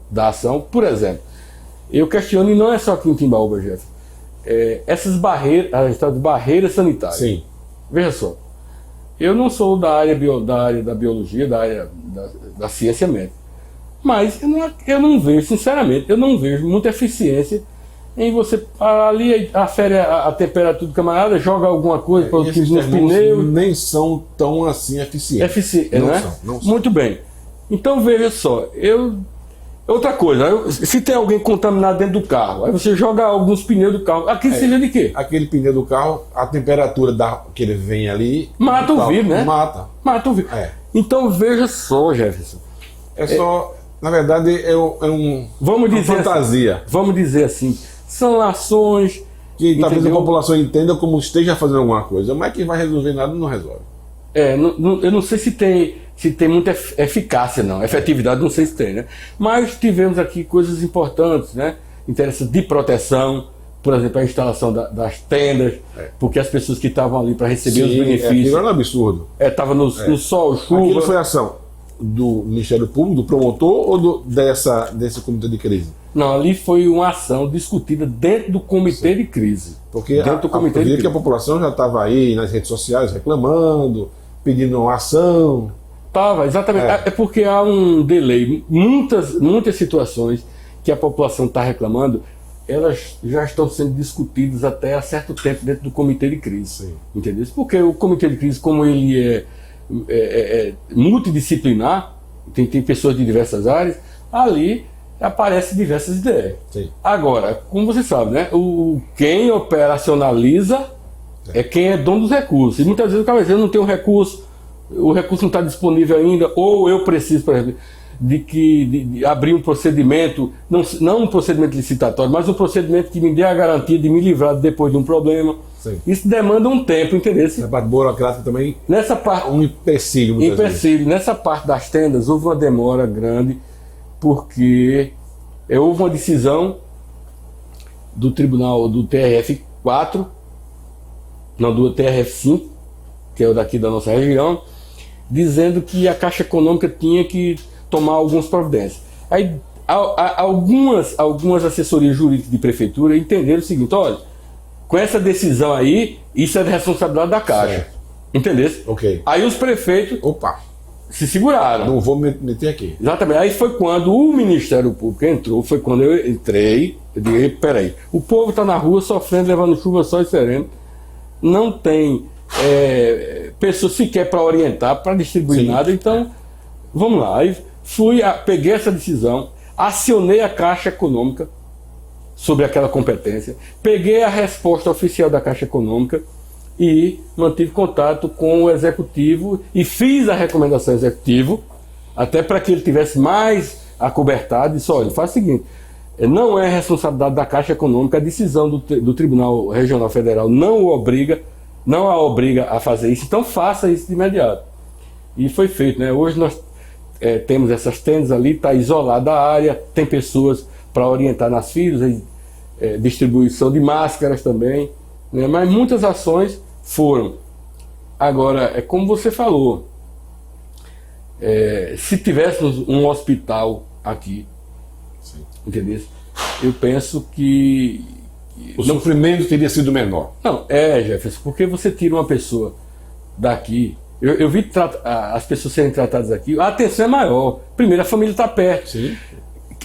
da ação. Por exemplo, eu questiono, e não é só aqui em Timbaúba, Jeff, essas barreiras, as barreiras sanitárias. Sim. Veja só, eu não sou da área da biologia, da área da ciência médica, mas eu não vejo, sinceramente, eu não vejo muita eficiência em você ali afere a temperatura do camarada, joga alguma coisa para nos pneus. Nem são tão assim eficientes. Não, né? Não são. Muito bem. Então veja só, outra coisa, se tem alguém contaminado dentro do carro, aí você joga alguns pneus do carro, aquilo seria de quê? Aquele pneu do carro, a temperatura que ele vem ali... Mata o vírus, né? Mata o vírus. Então veja só, Jefferson. Na verdade, é uma fantasia. Assim, vamos dizer assim, são ações... Que talvez a população entenda como esteja fazendo alguma coisa, mas que vai resolver nada, não resolve. Eu não sei se tem muita eficácia, não. Efetividade não sei se tem, né? Mas tivemos aqui coisas importantes, né? Interessantes de proteção, por exemplo, a instalação das tendas, porque as pessoas que estavam ali para receber os benefícios... Aquilo era um absurdo. Estava no sol, chuva... Aquilo foi ação do Ministério Público, do promotor ou desse comitê de crise? Não, ali foi uma ação discutida dentro do comitê de crise. Porque a população já estava aí nas redes sociais reclamando, pedindo uma ação. Estava, exatamente. É porque há um delay. Muitas situações que a população está reclamando, elas já estão sendo discutidas até há certo tempo dentro do comitê de crise. Sim. Entendeu? Porque o comitê de crise, como ele é multidisciplinar, tem pessoas de diversas áreas, ali aparecem diversas ideias. Sim. Agora, como você sabe, né, quem operacionaliza é quem é dono dos recursos. E muitas vezes o cara não tem o recurso não está disponível ainda, ou eu preciso, por exemplo, de abrir um procedimento, não um procedimento licitatório, mas um procedimento que me dê a garantia de me livrar depois de um problema. Sim. Isso demanda um tempo, interesse. A parte burocrática também Nessa parte, um empecilho. Muitas vezes. nessa parte das tendas houve uma demora grande, porque houve uma decisão do tribunal do TRF4, não, do TRF5, que é o daqui da nossa região, dizendo que a Caixa Econômica tinha que tomar algumas providências. Aí algumas assessorias jurídicas de prefeitura entenderam o seguinte: olha, com essa decisão aí, isso é de responsabilidade da Caixa. Certo. Entendeu? Ok. Aí os prefeitos Opa, se seguraram. não vou me meter aqui. Exatamente. Aí foi quando o Ministério Público entrou, foi quando eu entrei, eu disse, peraí, o povo está na rua sofrendo, levando chuva só e sereno, não tem pessoa sequer para orientar, para distribuir Sim. nada, então vamos lá. Aí peguei essa decisão, acionei a Caixa Econômica sobre aquela competência, peguei a resposta oficial da Caixa Econômica e mantive contato com o Executivo e fiz a recomendação ao Executivo, até para que ele tivesse mais acobertado, e disse, olha, faz o seguinte, não é responsabilidade da Caixa Econômica, a decisão do Tribunal Regional Federal não a obriga a fazer isso, então faça isso de imediato. E foi feito, né? Hoje nós temos essas tendas ali, está isolada a área, tem pessoas para orientar nas filas, distribuição de máscaras também, né? Mas muitas ações foram. Agora, é como você falou, se tivéssemos um hospital aqui, Sim. entendeu? Eu penso que O sofrimento teria sido menor. não, Jefferson, porque você tira uma pessoa daqui. Eu vi as pessoas serem tratadas aqui, a atenção é maior. Primeiro, a família está perto. Sim.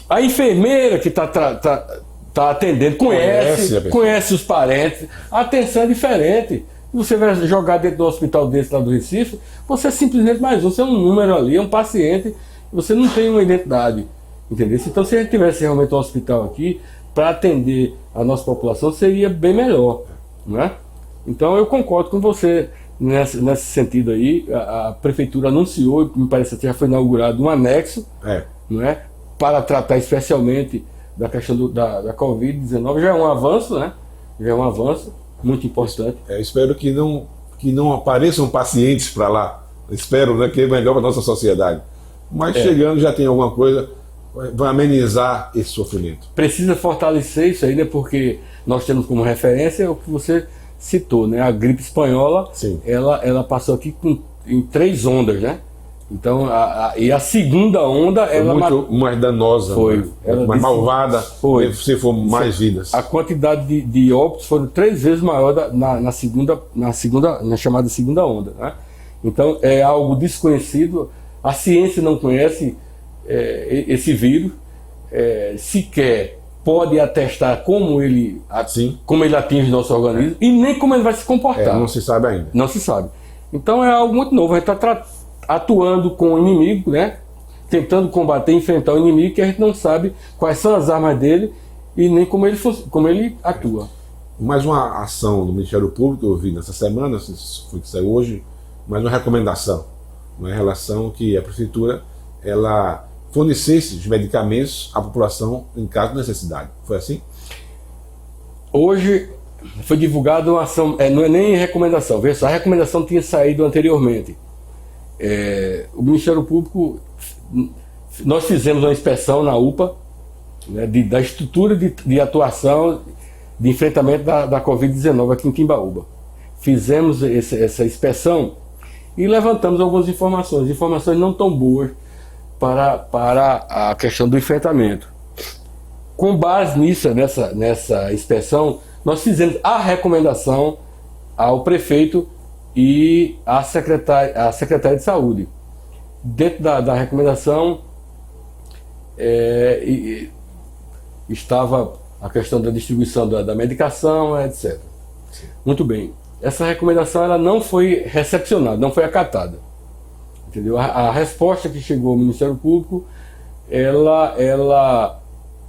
A enfermeira que está atendendo conhece os parentes. A atenção é diferente. Você vai jogar dentro do hospital desse lá do Recife, você é simplesmente mais um. Você é um número ali, é um paciente. Você não tem uma identidade. Entendeu? Então, se a gente tivesse realmente um hospital aqui, para atender a nossa população, seria bem melhor, não é? Então eu concordo com você nesse sentido aí. A prefeitura anunciou, me parece que já foi inaugurado um anexo, não é? Para tratar especialmente da questão da Covid-19. Já é um avanço, né? Já é um avanço muito importante. Espero que não apareçam pacientes para lá. Espero, né, que é melhor para a nossa sociedade. Mas chegando já tem alguma coisa, vai amenizar esse sofrimento. Precisa fortalecer isso aí, né? Porque nós temos como referência o que você citou, né? A gripe espanhola, Sim. ela passou aqui em 3 ondas, né? Então, e a segunda onda, Foi ela muito mais danosa, Foi. Né? Ela mais disse- malvada, Foi. se for mais vidas. a quantidade de óbitos foram 3 vezes maior na chamada segunda onda, né? Então, é algo desconhecido. A ciência não conhece esse vírus, sequer pode atestar como ele atinge nosso organismo e nem como ele vai se comportar. Não se sabe ainda. Não se sabe. Então é algo muito novo. A gente está atuando com o inimigo, né? Tentando combater, enfrentar o inimigo, que a gente não sabe quais são as armas dele e nem como ele atua. Mais uma ação do Ministério Público, eu vi nessa semana, se foi que saiu hoje, mais uma recomendação, em relação que a Prefeitura ela fornecesse os medicamentos à população em caso de necessidade. Foi assim? Hoje foi divulgada uma ação, não é nem recomendação, veja só, a recomendação tinha saído anteriormente. O Ministério Público, nós fizemos uma inspeção na UPA, né, da estrutura de atuação de enfrentamento da Covid-19 aqui em Timbaúba. Fizemos essa inspeção e levantamos algumas informações não tão boas para a questão do enfrentamento. Com base nessa inspeção, nós fizemos a recomendação ao prefeito e à secretária de saúde. Dentro da recomendação estava a questão da distribuição da medicação, etc. Muito bem. Essa recomendação ela não foi recepcionada, não foi acatada. Entendeu? A resposta que chegou ao Ministério Público, ela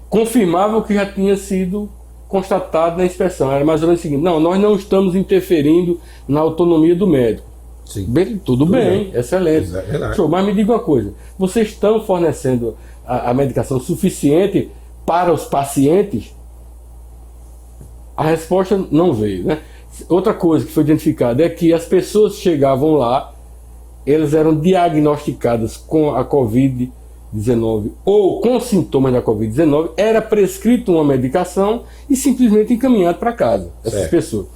confirmava o que já tinha sido constatado na inspeção. Era mais ou menos o seguinte: não, nós não estamos interferindo na autonomia do médico. Sim. Tudo bem, excelente. Exato. Mas me diga uma coisa: vocês estão fornecendo a medicação suficiente para os pacientes? A resposta não veio, né? Outra coisa que foi identificada é que as pessoas que chegavam lá, elas eram diagnosticadas com a Covid-19 ou com sintomas da Covid-19, era prescrita uma medicação e simplesmente encaminhado para casa, essas pessoas.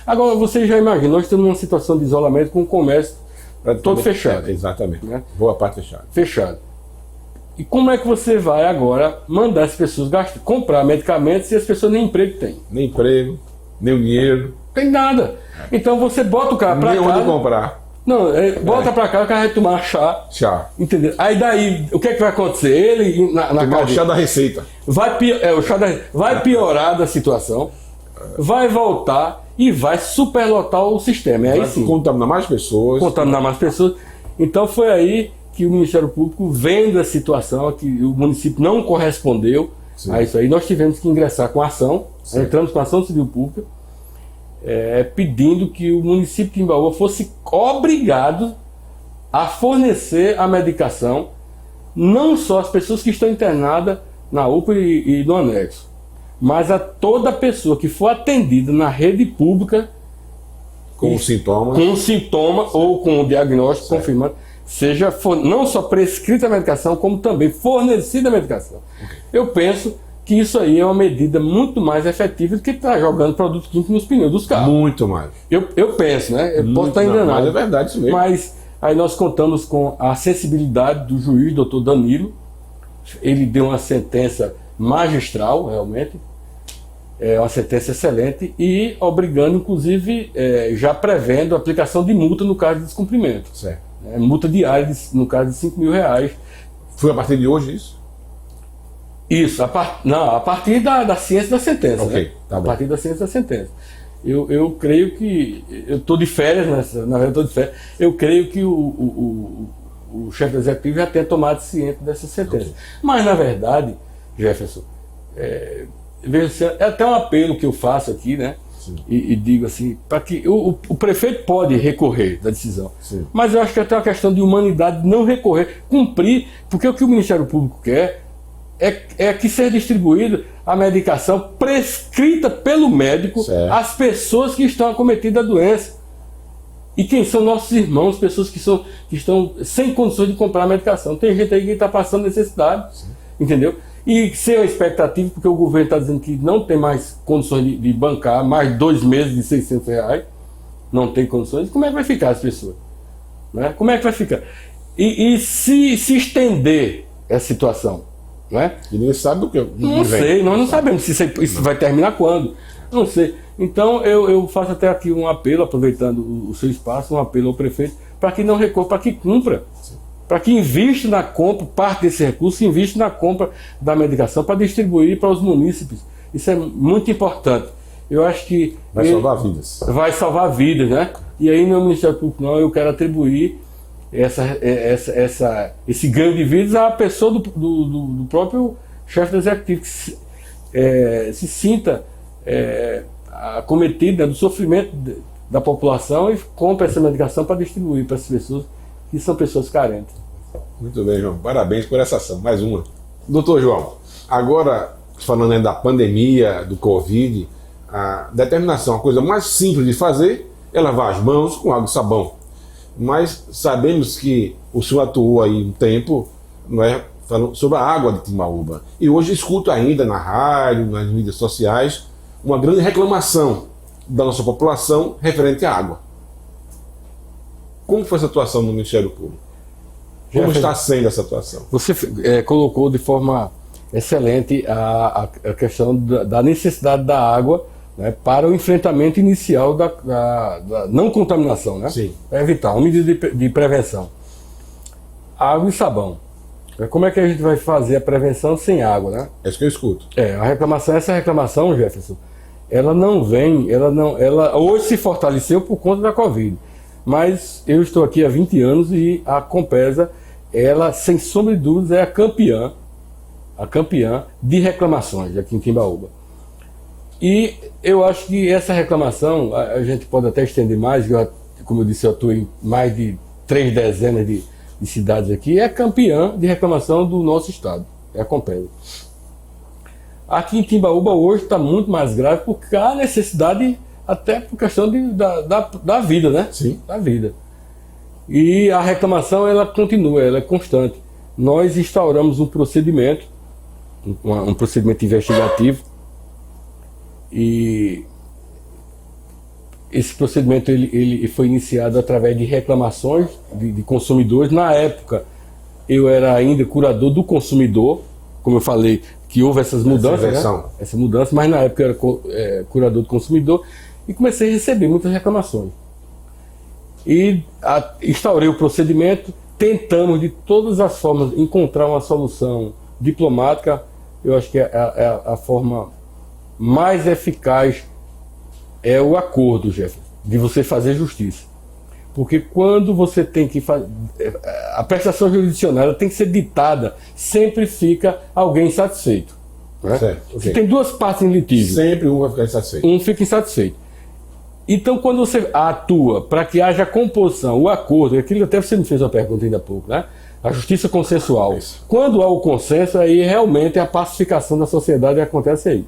Agora, você já imagina, nós estamos numa situação de isolamento com o comércio todo fechado. Exatamente. Né? Boa parte fechada. Fechado. E como é que você vai agora mandar as pessoas comprar medicamentos se as pessoas nem emprego têm? Nem emprego, nem o dinheiro. Tem nada. Então você bota o cara para casa. Nem onde comprar. Não, bota para cá, o cara vai tomar chá. Entendeu? Aí daí, o que é que vai acontecer? Ele na tomar o chá da receita. Vai piorar da situação, vai voltar e vai superlotar o sistema. E aí sim. Contaminar mais pessoas. Então foi aí que o Ministério Público, vendo a situação, que o município não correspondeu a isso aí, nós tivemos que ingressar com ação, entramos com ação civil pública, pedindo que o município de Timbaúba fosse obrigado a fornecer a medicação, não só às pessoas que estão internadas na UPA e no anexo, mas a toda pessoa que for atendida na rede pública com sintoma ou com o diagnóstico confirmado, seja não só prescrita a medicação, como também fornecida a medicação. Eu penso que isso aí é uma medida muito mais efetiva do que estar jogando produto químico nos pneus dos carros. Muito mais. Eu penso, né? Eu posso estar enganado. Mas é verdade isso mesmo. Mas aí nós contamos com a sensibilidade do juiz, doutor Danilo. Ele deu uma sentença magistral, realmente. É uma sentença excelente e obrigando, inclusive, já prevendo a aplicação de multa no caso de descumprimento. Certo. Multa diária, no caso de R$5.000. Foi a partir de hoje isso? Isso, a partir da ciência da sentença. Ok, né? tá bom. A partir da ciência da sentença. Eu creio que. Eu estou de férias, na verdade estou de férias. Eu creio que o chefe executivo já tenha tomado ciência dessa sentença. Okay. Mas, na verdade, Jefferson, veja, é até um apelo que eu faço aqui, né? E digo assim, para que o prefeito pode recorrer da decisão. Sim. Mas eu acho que até uma questão de humanidade não recorrer, cumprir, porque o que o Ministério Público quer é que seja distribuída a medicação prescrita pelo médico às pessoas que estão acometidas da doença. E quem são nossos irmãos, pessoas que estão sem condições de comprar a medicação. Tem gente aí que está passando necessidade, entendeu? E sem a expectativa, porque o governo está dizendo que não tem mais condições de bancar mais 2 meses de R$600, não tem condições, como é que vai ficar as pessoas? Né? Como é que vai ficar? E se estender essa situação? Né? E ninguém sabe do que não sei, nós não sabemos se isso vai terminar quando. Não sei. Então eu faço até aqui um apelo, aproveitando o seu espaço, um apelo ao prefeito, para que não recorra, para que cumpra. Para que invista na compra, parte desse recurso, invista na compra da medicação para distribuir para os munícipes. Isso é muito importante. Eu acho que vai salvar vidas. Vai salvar vidas, né? E aí no Ministério Público não, eu quero atribuir esse ganho de vidas à pessoa do próprio chefe do executivo, que se sinta acometido, né, do sofrimento da população e compra essa medicação para distribuir para as pessoas que são pessoas carentes. Muito bem, João. Parabéns por essa ação. Mais uma. Doutor João, agora, falando ainda da pandemia, do Covid, a determinação, a coisa mais simples de fazer é lavar as mãos com água e sabão. Mas sabemos que o senhor atuou aí um tempo, não é, falando sobre a água de Timbaúba. E hoje escuto ainda na rádio, nas mídias sociais, uma grande reclamação da nossa população referente à água. Como foi essa atuação no Ministério Público? Como está sendo essa atuação? Você colocou de forma excelente a questão da necessidade da água, né, para o enfrentamento inicial da não contaminação, né? Sim. Para evitar, uma medida de prevenção. Água e sabão. Como é que a gente vai fazer a prevenção sem água, né? É isso que eu escuto. Essa reclamação, Jefferson, ela não vem, ela hoje se fortaleceu por conta da Covid. Mas eu estou aqui há 20 anos e a Compesa, ela, sem sombra de dúvidas, é a campeã de reclamações aqui em Timbaúba. E eu acho que essa reclamação, a gente pode até estender mais, como eu disse, eu atuo em mais de 3 dezenas de cidades aqui, é campeã de reclamação do nosso estado, é a Compesa. Aqui em Timbaúba hoje está muito mais grave porque há necessidade, até por questão da vida, né? Sim. Da vida. E a reclamação, ela continua, ela é constante. Nós instauramos um procedimento investigativo, e esse procedimento ele foi iniciado através de reclamações de consumidores. Na época, eu era ainda curador do consumidor, como eu falei, que houve essas mudanças, né? Essa mudança, mas na época eu era curador do consumidor e comecei a receber muitas reclamações. E instaurei o procedimento, tentamos de todas as formas encontrar uma solução diplomática. Eu acho que a forma mais eficaz é o acordo, Jefferson, de você fazer justiça. Porque quando você tem que fazer... A prestação jurisdicional tem que ser ditada, sempre fica alguém insatisfeito. Né? Certo, okay. Tem duas partes em litígio. Sempre um vai ficar insatisfeito. Um fica insatisfeito. Então, quando você atua para que haja composição, o acordo, aquilo até você me fez uma pergunta ainda há pouco, né? A justiça consensual. Isso. Quando há o consenso, aí realmente a pacificação da sociedade acontece aí.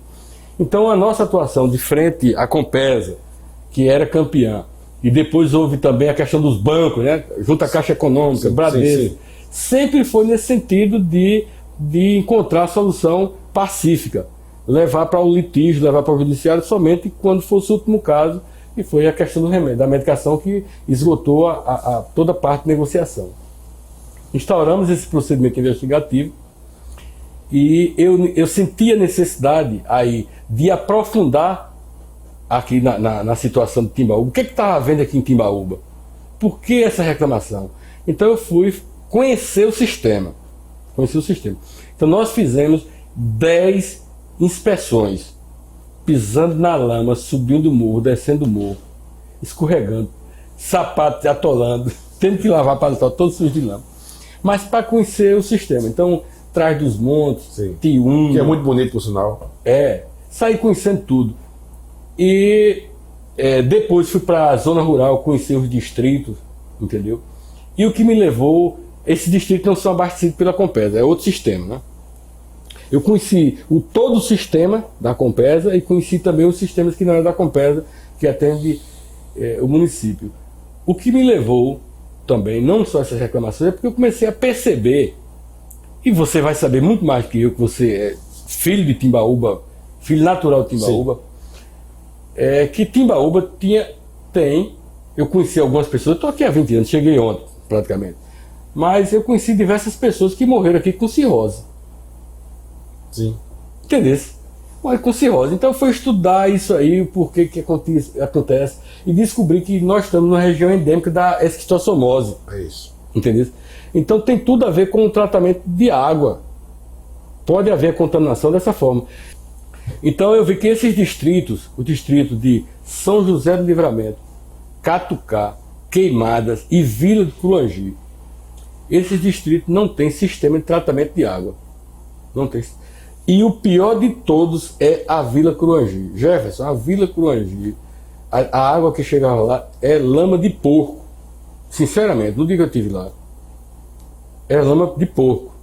Então, a nossa atuação de frente à Compesa, que era campeã, e depois houve também a questão dos bancos, né? Junto à Caixa Econômica, Bradesco, sempre foi nesse sentido de encontrar a solução pacífica, levar para o litígio, levar para o judiciário somente quando fosse o último caso, e foi a questão do remédio, da medicação, que esgotou toda a parte de negociação. Instauramos esse procedimento investigativo e eu senti a necessidade aí de aprofundar aqui na situação de Timbaúba. O que estava havendo aqui em Timbaúba? Por que essa reclamação? Então eu fui conhecer o sistema. Então nós fizemos 10 inspeções, pisando na lama, subindo o morro, descendo o morro, escorregando, sapato atolando, tendo que lavar para todo sujo de lama. Mas para conhecer o sistema. Então, Trás dos Montes, Tiúna... Que é muito bonito, por sinal. Saí conhecendo tudo. E depois fui para a zona rural, conhecer os distritos, entendeu? E o que me levou... Esses distritos não são abastecidos pela Compesa, é outro sistema, né? Eu conheci todo o sistema da Compesa e conheci também os sistemas que não é da Compesa, que atende o município. O que me levou também, não só essas reclamações, é porque eu comecei a perceber, e você vai saber muito mais que eu, que você é filho de Timbaúba, filho natural de Timbaúba, que Timbaúba eu conheci algumas pessoas, eu estou aqui há 20 anos, cheguei ontem praticamente, mas eu conheci diversas pessoas que morreram aqui com cirrose. Sim. Entendeu? Mas com cirrose. Então foi estudar isso aí, o porquê que acontece, e descobri que nós estamos numa região endêmica da esquistossomose. É isso. Entendeu? Então tem tudo a ver com o tratamento de água. Pode haver contaminação dessa forma. Então eu vi que esses distritos, o distrito de São José do Livramento, Catucá, Queimadas e Vila do Culangi, esses distritos não têm sistema de tratamento de água. Não tem. E o pior de todos é a Vila Curuangi. Jefferson, a Vila Curuangi, a água que chegava lá é lama de porco. Sinceramente, no dia que eu estive lá, é lama de porco.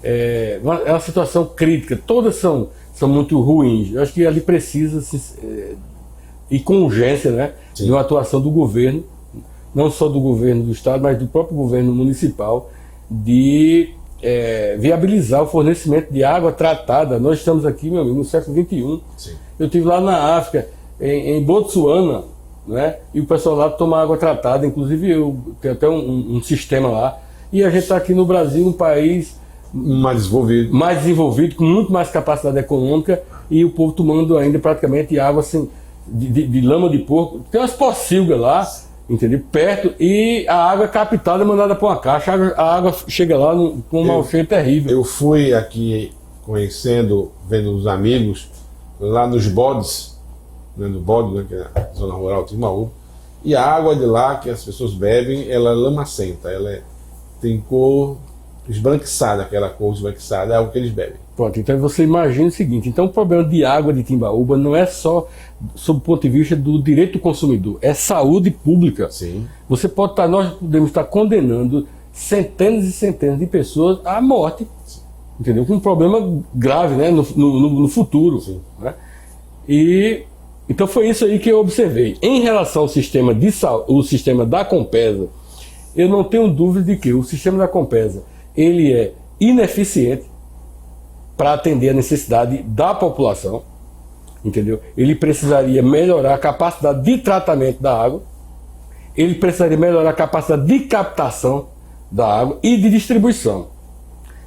É uma situação crítica. Todas são muito ruins. Eu acho que ali precisa, e com urgência, né, de uma atuação do governo, não só do governo do estado, mas do próprio governo municipal, de viabilizar o fornecimento de água tratada. Nós estamos aqui, meu amigo, no século XXI. Sim. Eu estive lá na África, em Botsuana, né, e o pessoal lá toma água tratada. Inclusive eu tenho até um sistema lá. E a gente está aqui no Brasil, um país mais desenvolvido, com muito mais capacidade econômica, e o povo tomando ainda praticamente água assim, de lama de porco. Tem umas pocilgas lá, entendeu? Perto, e a água é captada e mandada para uma caixa. A água chega lá com um mau cheiro terrível. Eu fui aqui vendo os amigos lá nos bodes, né, no bode, né, que é a zona rural de Timbaúba, E a água de lá que as pessoas bebem, ela é lamacenta, tem cor esbranquiçada, aquela cor esbranquiçada, é algo que eles bebem. Pronto, então você imagina o seguinte, então o problema de água de Timbaúba não é só sob o ponto de vista do direito do consumidor, é saúde pública. Sim. Nós podemos estar condenando centenas e centenas de pessoas à morte, entendeu? Com um problema grave, né, no futuro. Sim. Né? E então foi isso aí que eu observei. Em relação ao sistema o sistema da Compesa, eu não tenho dúvida de que o sistema da Compesa ele é ineficiente para atender a necessidade da população, entendeu? Ele precisaria melhorar a capacidade de tratamento da água, ele precisaria melhorar a capacidade de captação da água e de distribuição.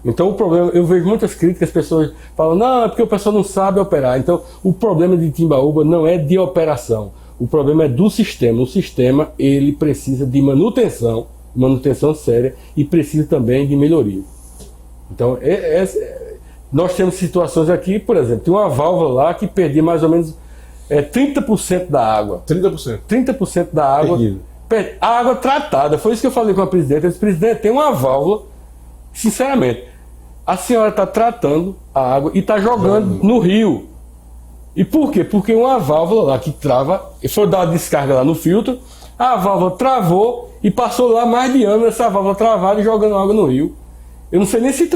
Então o problema, eu vejo muitas críticas, as pessoas falam, não, é porque o pessoal não sabe operar. Então o problema de Timbaúba não é de operação, o problema é do sistema. O sistema, ele precisa de manutenção séria e precisa também de melhoria. Então nós temos situações aqui, por exemplo, tem uma válvula lá que perdia mais ou menos 30% da água. 30%. 30% da água. A água tratada. Foi isso que eu falei com a presidente. Eu disse, presidente, tem uma válvula, sinceramente, a senhora está tratando a água e está jogando no rio. E por quê? Porque uma válvula lá que trava, foi dar uma descarga lá no filtro, a válvula travou e passou lá mais de ano essa válvula travada e jogando água no rio. Eu não sei nem se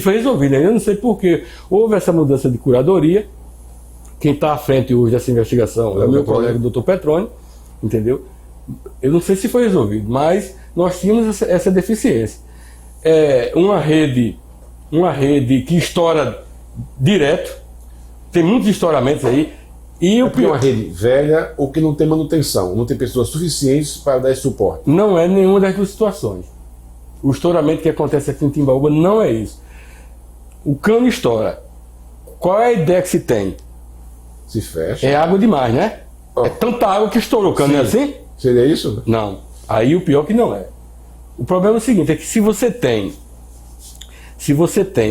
foi resolvido. Eu não sei por que houve essa mudança de curadoria. Quem está à frente hoje dessa investigação é o meu colega, o Dr. Petroni, entendeu? Eu não sei se foi resolvido, mas nós tínhamos essa deficiência. Uma rede que estoura direto, tem muitos estouramentos aí. E é uma rede velha ou que não tem manutenção, não tem pessoas suficientes para dar esse suporte. Não é nenhuma das duas situações. O estouramento que acontece aqui em Timbaúba não é isso. O cano estoura. Qual é a ideia que se tem? Se fecha. É água demais, né? É tanta água que estourou o cano, não é assim? Seria isso? Não. Aí o pior que não é. O problema é o seguinte, é que se você tem,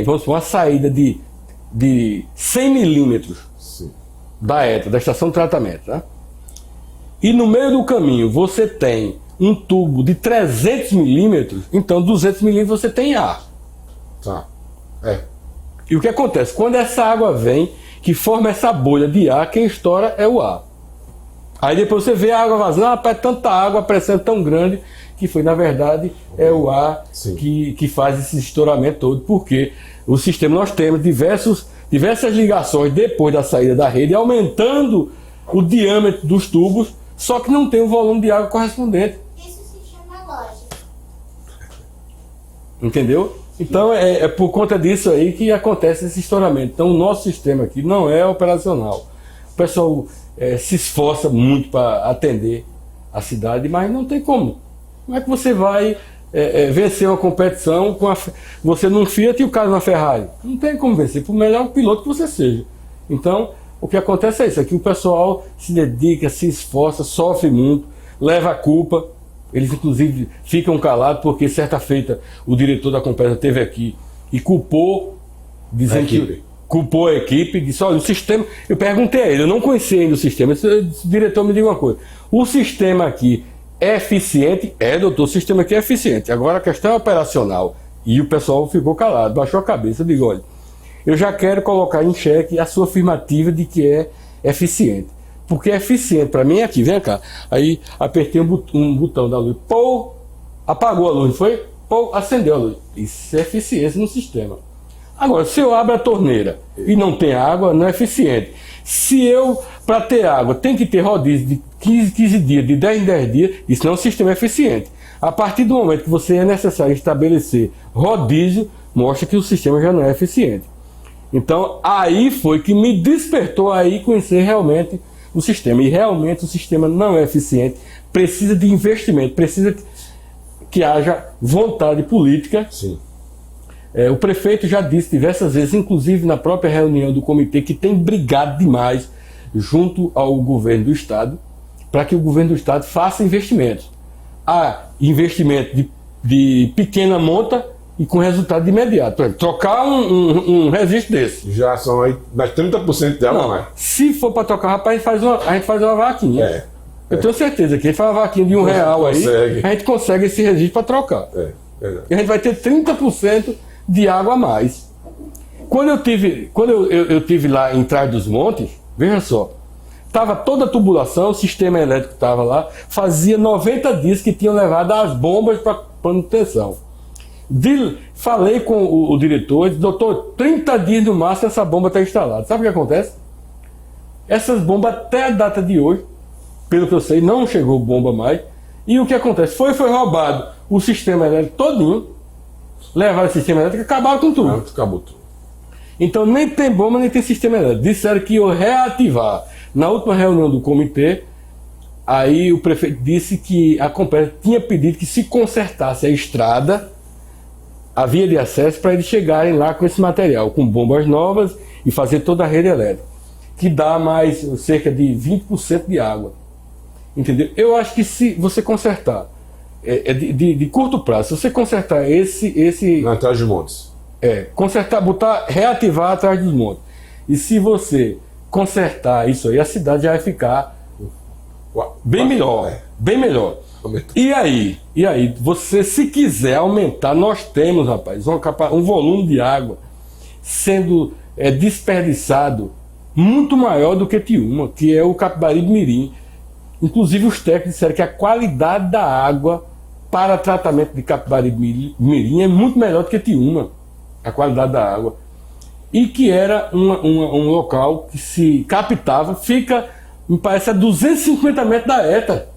vamos supor, uma saída de 100 milímetros da ETA, da estação de tratamento, né? E no meio do caminho você tem um tubo de 300 milímetros, então 200 milímetros você tem ar. Tá. E o que acontece? Quando essa água vem, que forma essa bolha de ar, quem estoura é o ar. Aí depois você vê a água vazando, é tanta água, a pressão é tão grande, que foi, na verdade, é o ar que faz esse estouramento todo, porque o sistema, nós temos diversas ligações depois da saída da rede, aumentando o diâmetro dos tubos, só que não tem o volume de água correspondente. Isso se chama lógica. Entendeu? Então é por conta disso aí que acontece esse estouramento. Então o nosso sistema aqui não é operacional. O pessoal se esforça muito para atender a cidade, mas não tem como. Como é que você vai vencer uma competição você num Fiat e o cara na Ferrari? Não tem como vencer, por melhor piloto que você seja. Então o que acontece é isso, é que o pessoal se dedica, se esforça, sofre muito, leva a culpa. Eles, inclusive, ficam calados porque, certa feita, o diretor da Compesa esteve aqui e culpou, dizendo que culpou a equipe, disse, olha, o sistema... Eu perguntei a ele, eu não conhecia ainda o sistema, esse diretor me diga uma coisa, o sistema aqui é eficiente? Doutor, o sistema aqui é eficiente. Agora a questão é operacional. E o pessoal ficou calado, baixou a cabeça. Eu digo, olha, eu já quero colocar em xeque a sua afirmativa de que é eficiente. Porque é eficiente para mim é aqui, vem cá. Aí apertei um botão da luz, pô, apagou a luz, não foi? Pô, acendeu a luz. Isso é eficiência no sistema. Agora, se eu abro a torneira e não tem água, não é eficiente. Se eu, para ter água, tem que ter rodízio de 15 dias, de 10 em 10 dias, isso não é um sistema eficiente. A partir do momento que você é necessário estabelecer rodízio, mostra que o sistema já não é eficiente. Então, aí foi que me despertou aí conhecer realmente o sistema. E realmente o sistema não é eficiente, precisa de investimento, precisa que haja vontade política. Sim. O prefeito já disse diversas vezes, inclusive na própria reunião do comitê, que tem brigado demais junto ao governo do Estado, para que o governo do Estado faça investimentos. Há investimento de pequena monta e com resultado de imediato. Por exemplo, trocar um registro desse. Já são aí mais 30% dela, não, mais. Se for para trocar, rapaz, a gente faz uma vaquinha. Eu tenho certeza que ele faz uma vaquinha de R$1 aí, Consegue. a gente consegue esse registro para trocar. Verdade. E a gente vai ter 30% de água a mais. Quando eu tive lá em Trás dos Montes, veja só, estava toda a tubulação, o sistema elétrico estava lá, fazia 90 dias que tinham levado as bombas para manutenção. Falei com o diretor, disse, doutor, 30 dias no máximo essa bomba está instalada. Sabe o que acontece? Essas bombas até a data de hoje, pelo que eu sei, não chegou bomba mais. E o que acontece? Foi roubado o sistema elétrico todinho, levaram o sistema elétrico e acabaram com tudo. Acabou tudo. Então nem tem bomba, nem tem sistema elétrico. Disseram que iam reativar. Na última reunião do comitê, aí o prefeito disse que a Compesa tinha pedido que se consertasse a estrada, a via de acesso, para eles chegarem lá com esse material, com bombas novas e fazer toda a rede elétrica, que dá mais cerca de 20% de água. Entendeu? Eu acho que se você consertar, de curto prazo, se você consertar esse Atrás de montes. consertar, reativar atrás dos montes. E se você consertar isso aí, a cidade já vai ficar bem melhor. Bem melhor. E aí, você se quiser aumentar, nós temos, rapaz, um volume de água sendo desperdiçado muito maior do que Tiúma, que é o Capibaribe Mirim. Inclusive os técnicos disseram que a qualidade da água para tratamento de Capibaribe Mirim é muito melhor do que Tiúma, a qualidade da água. E que era um local que se captava, fica, me parece, a 250 metros da ETA,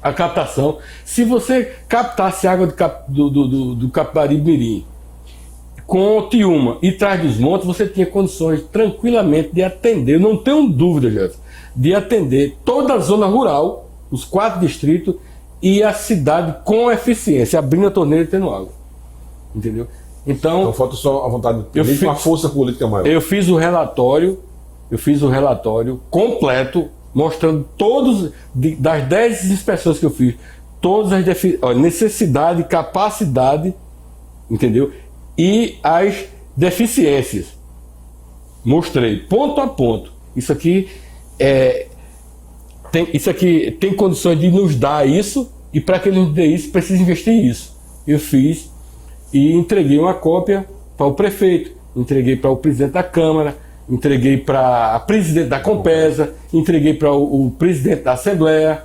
a captação. Se você captasse água do Capibaribe Mirim com Tiúma e Trás dos Montes, você tinha condições tranquilamente de atender, não tenho dúvida, Jefferson, de atender toda a zona rural, os 4 distritos e a cidade com eficiência, abrindo a torneira e tendo água. Entendeu? Então falta só a vontade política, uma força política maior. Eu fiz o relatório completo, mostrando das 10 inspeções que eu fiz, todas as necessidade, capacidade, entendeu? E as deficiências. Mostrei, ponto a ponto. Isso aqui tem condições de nos dar isso, e para que ele nos dê isso, precisa investir isso. Eu fiz e entreguei uma cópia para o prefeito, entreguei para o presidente da Câmara, entreguei para a presidente da Compesa, entreguei para o presidente da Assembleia.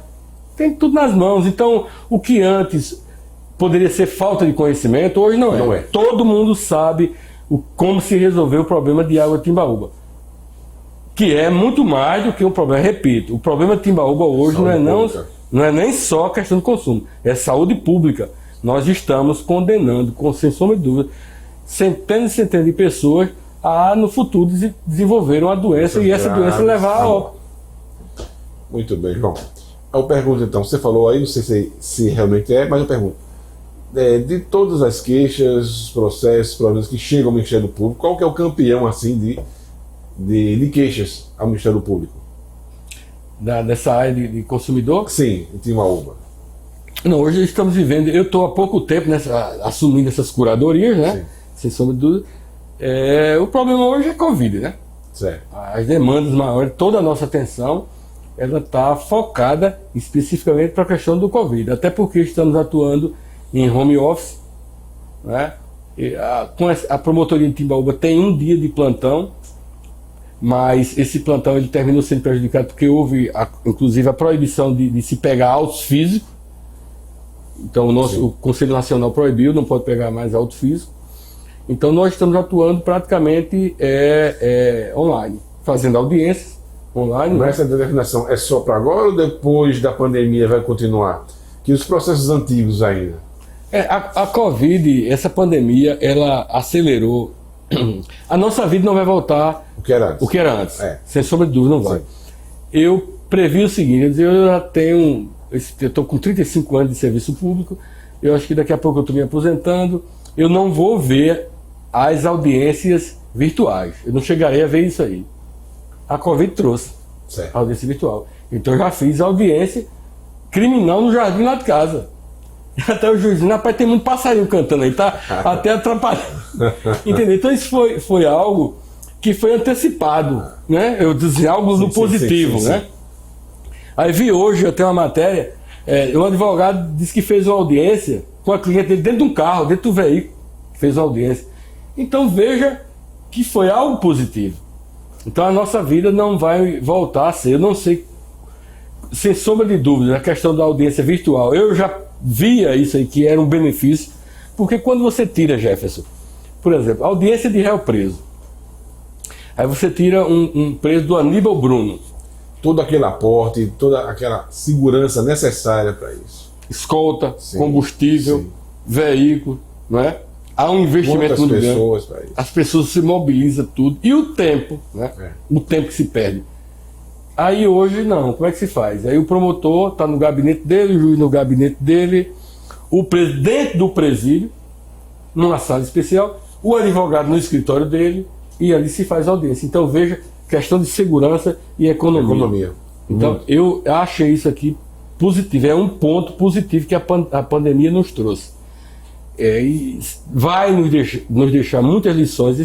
Tem tudo nas mãos. Então, o que antes poderia ser falta de conhecimento, hoje não é. Não é. Todo mundo sabe como se resolveu o problema de água de Timbaúba, que é muito mais do que um problema. Repito, o problema de Timbaúba hoje não é nem só questão de consumo, é saúde pública. Nós estamos condenando, sem sombra de dúvida, centenas e centenas de pessoas a, no futuro, desenvolver uma doença e essa doença levar a óbito. Muito bem, João. Eu pergunto então, você falou aí, não sei se realmente mas eu pergunto, de todas as queixas, processos, problemas que chegam ao Ministério Público, qual que é o campeão assim de queixas ao Ministério Público? Dessa área de consumidor? Sim, em Timbaúba. Não, hoje estamos vivendo, eu estou há pouco tempo assumindo essas curadorias, né? Sim. Sem sombra de dúvida. O problema hoje é Covid, né? Certo. As demandas maiores, toda a nossa atenção, ela está focada especificamente para a questão do Covid, até porque estamos atuando em home office, né? A promotoria de Timbaúba tem um dia de plantão, mas esse plantão ele terminou sendo prejudicado porque houve, inclusive, a proibição de se pegar autos físicos. Então o Conselho Nacional proibiu, não pode pegar mais auto físico. Então nós estamos atuando praticamente online, fazendo audiências online. Mas essa determinação é só para agora ou depois da pandemia vai continuar? Que os processos antigos ainda? A Covid, essa pandemia, ela acelerou. A nossa vida não vai voltar o que era antes. Sem sombra de dúvida, não vai. Sim. Eu previ o seguinte, eu já tenho... Eu estou com 35 anos de serviço público, eu acho que daqui a pouco eu estou me aposentando, eu não vou ver as audiências virtuais, eu não chegarei a ver isso aí. A Covid trouxe a audiência virtual, então eu já fiz audiência criminal no jardim lá de casa. Até o juiz, rapaz, tem muito passarinho cantando aí, tá até atrapalhando. Entendeu? Então isso foi algo que foi antecipado, né? Eu dizia algo no positivo, né? Aí vi hoje, eu tenho uma matéria, um advogado disse que fez uma audiência com a cliente dele dentro de um carro, dentro do veículo, fez uma audiência. Então veja que foi algo positivo. Então a nossa vida não vai voltar a ser, eu não sei, sem sombra de dúvida, a questão da audiência virtual, eu já via isso aí que era um benefício, porque quando você tira, Jefferson, por exemplo, audiência de réu preso, aí você tira um preso do Aníbal Bruno, todo aquele aporte, toda aquela segurança necessária para isso. Escolta, Sim, combustível, sim. Veículo, não é? Há um investimento Quantas muito grande. pessoas para isso? As pessoas se mobilizam tudo. E o tempo, né? O tempo que se perde. Aí hoje não, como é que se faz? Aí o promotor está no gabinete dele, o juiz no gabinete dele, o presidente do presídio, numa sala especial, o advogado no escritório dele, e ali se faz audiência. Então veja, questão de segurança e economia. Então eu achei isso aqui positivo, é um ponto positivo que a pandemia nos trouxe. E vai nos deixar muitas lições.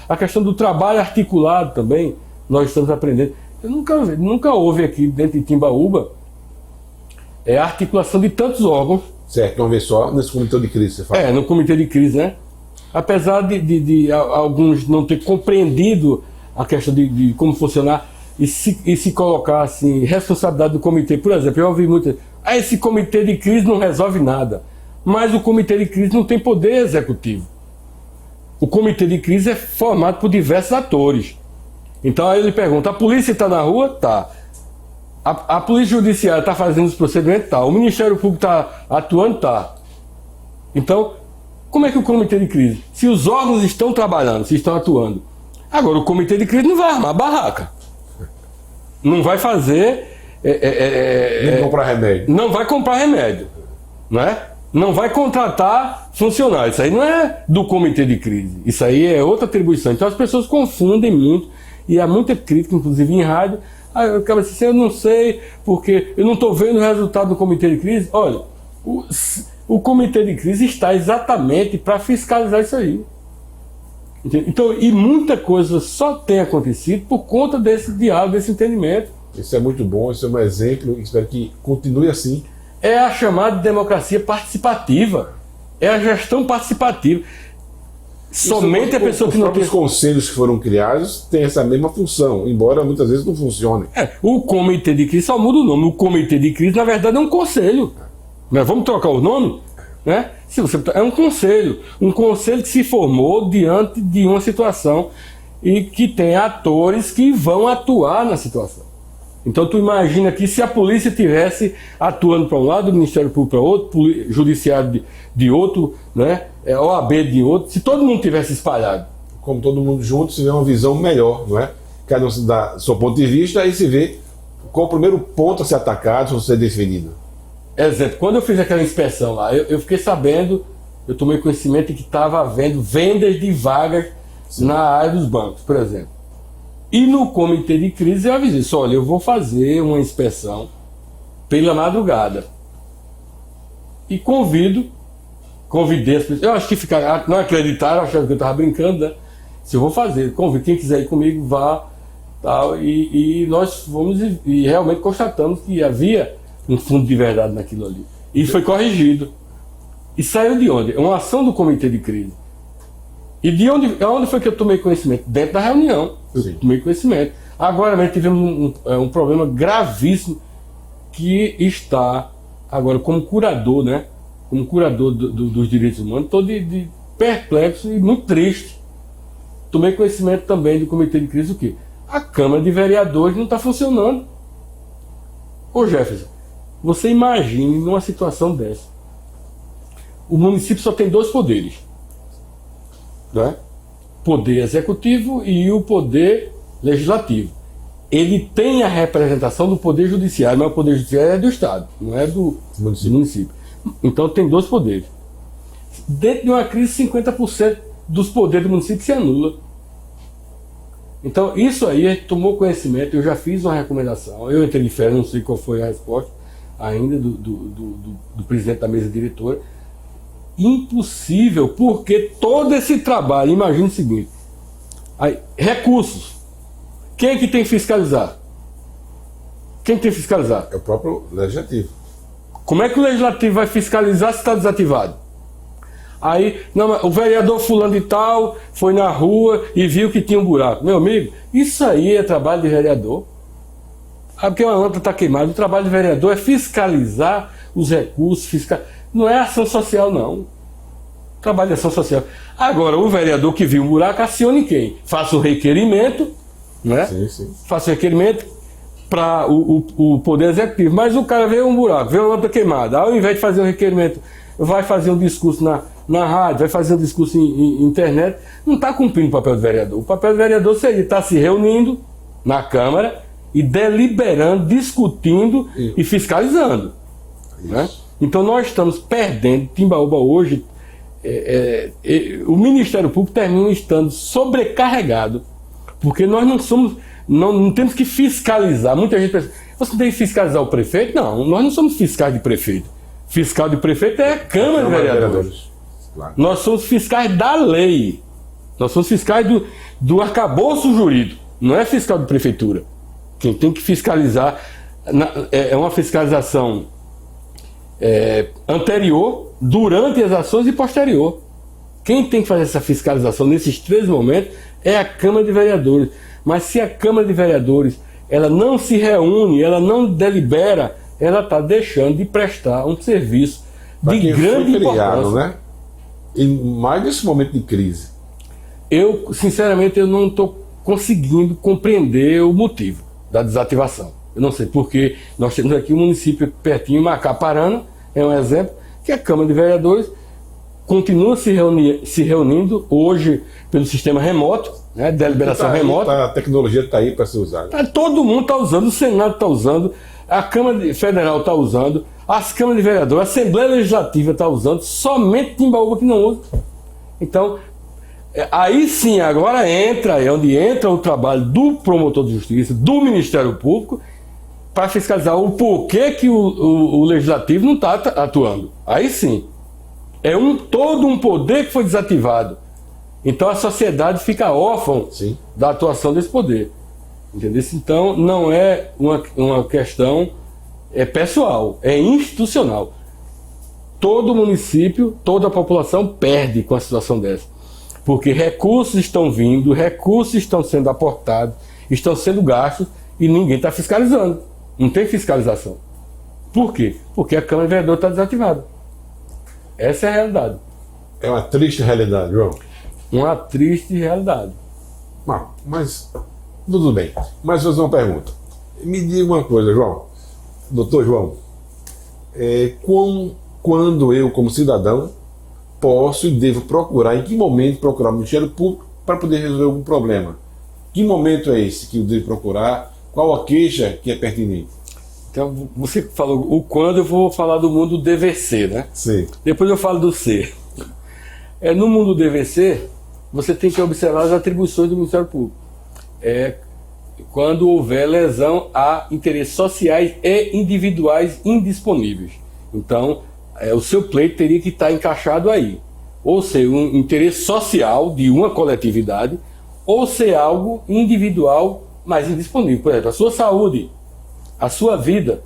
A questão do trabalho articulado também, nós estamos aprendendo. Nunca houve aqui dentro de Timbaúba a articulação de tantos órgãos. Certo, vamos ver só nesse comitê de crise, você fala. No comitê de crise, né? Apesar de alguns não ter compreendido a questão de como funcionar e se colocar assim, responsabilidade do comitê. Por exemplo, eu ouvi muito, esse comitê de crise não resolve nada. Mas o comitê de crise não tem poder executivo. O comitê de crise é formado por diversos atores. Então aí ele pergunta, a polícia está na rua? Tá. A polícia judiciária está fazendo os procedimentos? Tá. O Ministério Público está atuando? Tá. Então, como é que o comitê de crise? Se os órgãos estão trabalhando, se estão atuando. Agora, o comitê de crise não vai armar barraca. Não vai fazer... Nem comprar remédio. Não vai comprar remédio. Não é? Não vai contratar funcionários. Isso aí não é do comitê de crise. Isso aí é outra atribuição. Então as pessoas confundem muito. E há muita crítica, inclusive em rádio. Eu acabo assim, eu não sei, porque eu não estou vendo o resultado do comitê de crise. Olha, o comitê de crise está exatamente para fiscalizar isso aí. Entende? Então, e muita coisa só tem acontecido por conta desse diálogo, desse entendimento. Isso é muito bom, isso é um exemplo. Espero que continue assim. É a chamada democracia participativa. É a gestão participativa. Somente a pessoa que não tem... Os conselhos que foram criados têm essa mesma função, embora muitas vezes não funcionem. O comitê de crise só muda o nome. O comitê de crise, na verdade, é um conselho. Mas vamos trocar o nome? Né? É um conselho que se formou diante de uma situação e que tem atores que vão atuar na situação. Então tu imagina que se a polícia estivesse atuando para um lado, o Ministério Público para outro, Judiciário de outro, né? OAB de outro, se todo mundo tivesse espalhado. Como todo mundo junto, se vê uma visão melhor, não é? Cada um dá seu ponto de vista, aí se vê qual o primeiro ponto a ser atacado, a ser definido. Exemplo, quando eu fiz aquela inspeção lá, eu fiquei sabendo, eu tomei conhecimento de que estava havendo vendas de vagas na área dos bancos, por exemplo. E no comitê de crise eu avisei, olha, eu vou fazer uma inspeção pela madrugada. E convidei as pessoas, eu acho que ficaram, não acreditaram, acharam que eu estava brincando, né? Se eu vou fazer, convido quem quiser ir comigo, vá, tal, e nós fomos e realmente constatamos que havia um fundo de verdade naquilo ali. E foi corrigido. E saiu de onde? É uma ação do comitê de crise. E de onde foi que eu tomei conhecimento? Dentro da reunião. Eu tomei conhecimento. Agora mesmo tivemos um problema gravíssimo que está agora como curador, né? Como curador dos direitos humanos, estou de perplexo e muito triste. Tomei conhecimento também do comitê de crise o quê? A Câmara de Vereadores não está funcionando. Ô Jefferson, você imagine numa situação dessa. O município só tem 2 poderes. Né? Poder executivo e o poder legislativo. Ele tem a representação do poder judiciário, mas o poder judiciário é do Estado, não é do município. Então tem 2 poderes. Dentro de uma crise, 50% dos poderes do município se anula. Então isso aí a gente tomou conhecimento, eu já fiz uma recomendação, eu entrei de férias, não sei qual foi a resposta ainda do presidente da mesa diretora. Impossível, porque todo esse trabalho, imagine o seguinte, aí, recursos, quem é que tem que fiscalizar? Quem tem que fiscalizar? É o próprio legislativo. Como é que o legislativo vai fiscalizar se está desativado? Aí, não, o vereador fulano de tal foi na rua e viu que tinha um buraco. Meu amigo, isso aí é trabalho de vereador. Porque uma lâmpada está queimada. O trabalho de vereador é fiscalizar os recursos, não é ação social, não. Trabalho de ação social. Agora, o vereador que viu um buraco, acione quem? Faça um requerimento, né? Sim. Faça um requerimento para o Poder Executivo. Mas o cara vê um buraco, vê uma lâmpada queimada. Ao invés de fazer um requerimento, vai fazer um discurso na rádio, vai fazer um discurso em internet, não está cumprindo o papel do vereador. O papel do vereador seria estar se reunindo na Câmara e deliberando, discutindo e fiscalizando. Né? Então nós estamos perdendo. Timbaúba hoje, o Ministério Público termina estando sobrecarregado, porque nós não temos que fiscalizar. Muita gente pensa, você tem que fiscalizar o prefeito? Não, nós não somos fiscais de prefeito. Fiscal de prefeito é a Câmara de Vereadores. Claro. Nós somos fiscais da lei. Nós somos fiscais do arcabouço jurídico. Não é fiscal de prefeitura. Quem tem que fiscalizar é uma fiscalização anterior, durante as ações e posterior. Quem tem que fazer essa fiscalização nesses 3 momentos é a Câmara de Vereadores. Mas se a Câmara de Vereadores ela não se reúne, ela não delibera, ela está deixando de prestar um serviço de grande importância. Né? E mais nesse momento de crise. Sinceramente, eu não estou conseguindo compreender o motivo da desativação. Eu não sei porque nós temos aqui um município pertinho, Macaparana, é um exemplo, que a Câmara de Vereadores continua se reunindo hoje pelo sistema remoto, né, deliberação remota. A tecnologia está aí para ser usada. Todo mundo está usando, o Senado está usando, a Câmara Federal está usando, as câmaras de vereadores, a Assembleia Legislativa está usando, somente Timbaúba que não usa. Então, aí sim, agora é onde entra o trabalho do promotor de justiça, do Ministério Público, para fiscalizar o porquê que o Legislativo não está atuando. Aí sim. É todo um poder que foi desativado. Então a sociedade fica órfã da atuação desse poder. Entendeu? Então não é uma questão pessoal, é institucional. Todo município, toda a população perde com a situação dessa. Porque recursos estão vindo, recursos estão sendo aportados, estão sendo gastos e ninguém está fiscalizando. Não tem fiscalização. Por quê? Porque a Câmara de Vereadores está desativada. Essa é a realidade. É uma triste realidade, João. Uma triste realidade. Mas tudo bem. Mas vou fazer uma pergunta. Me diga uma coisa, João. Doutor João. Quando eu, como cidadão, posso e devo procurar, em que momento procurar o Ministério Público para poder resolver algum problema? Que momento é esse que eu devo procurar? Qual a queixa que é pertinente? Então, você falou o quando, eu vou falar do mundo dever ser, né? Sim. Depois eu falo do ser. No mundo dever ser, você tem que observar as atribuições do Ministério Público. Quando houver lesão a interesses sociais e individuais indisponíveis. Então, o seu pleito teria que estar encaixado aí. Ou ser um interesse social de uma coletividade, ou ser algo individual, mas indisponível. Por exemplo, a sua saúde, a sua vida,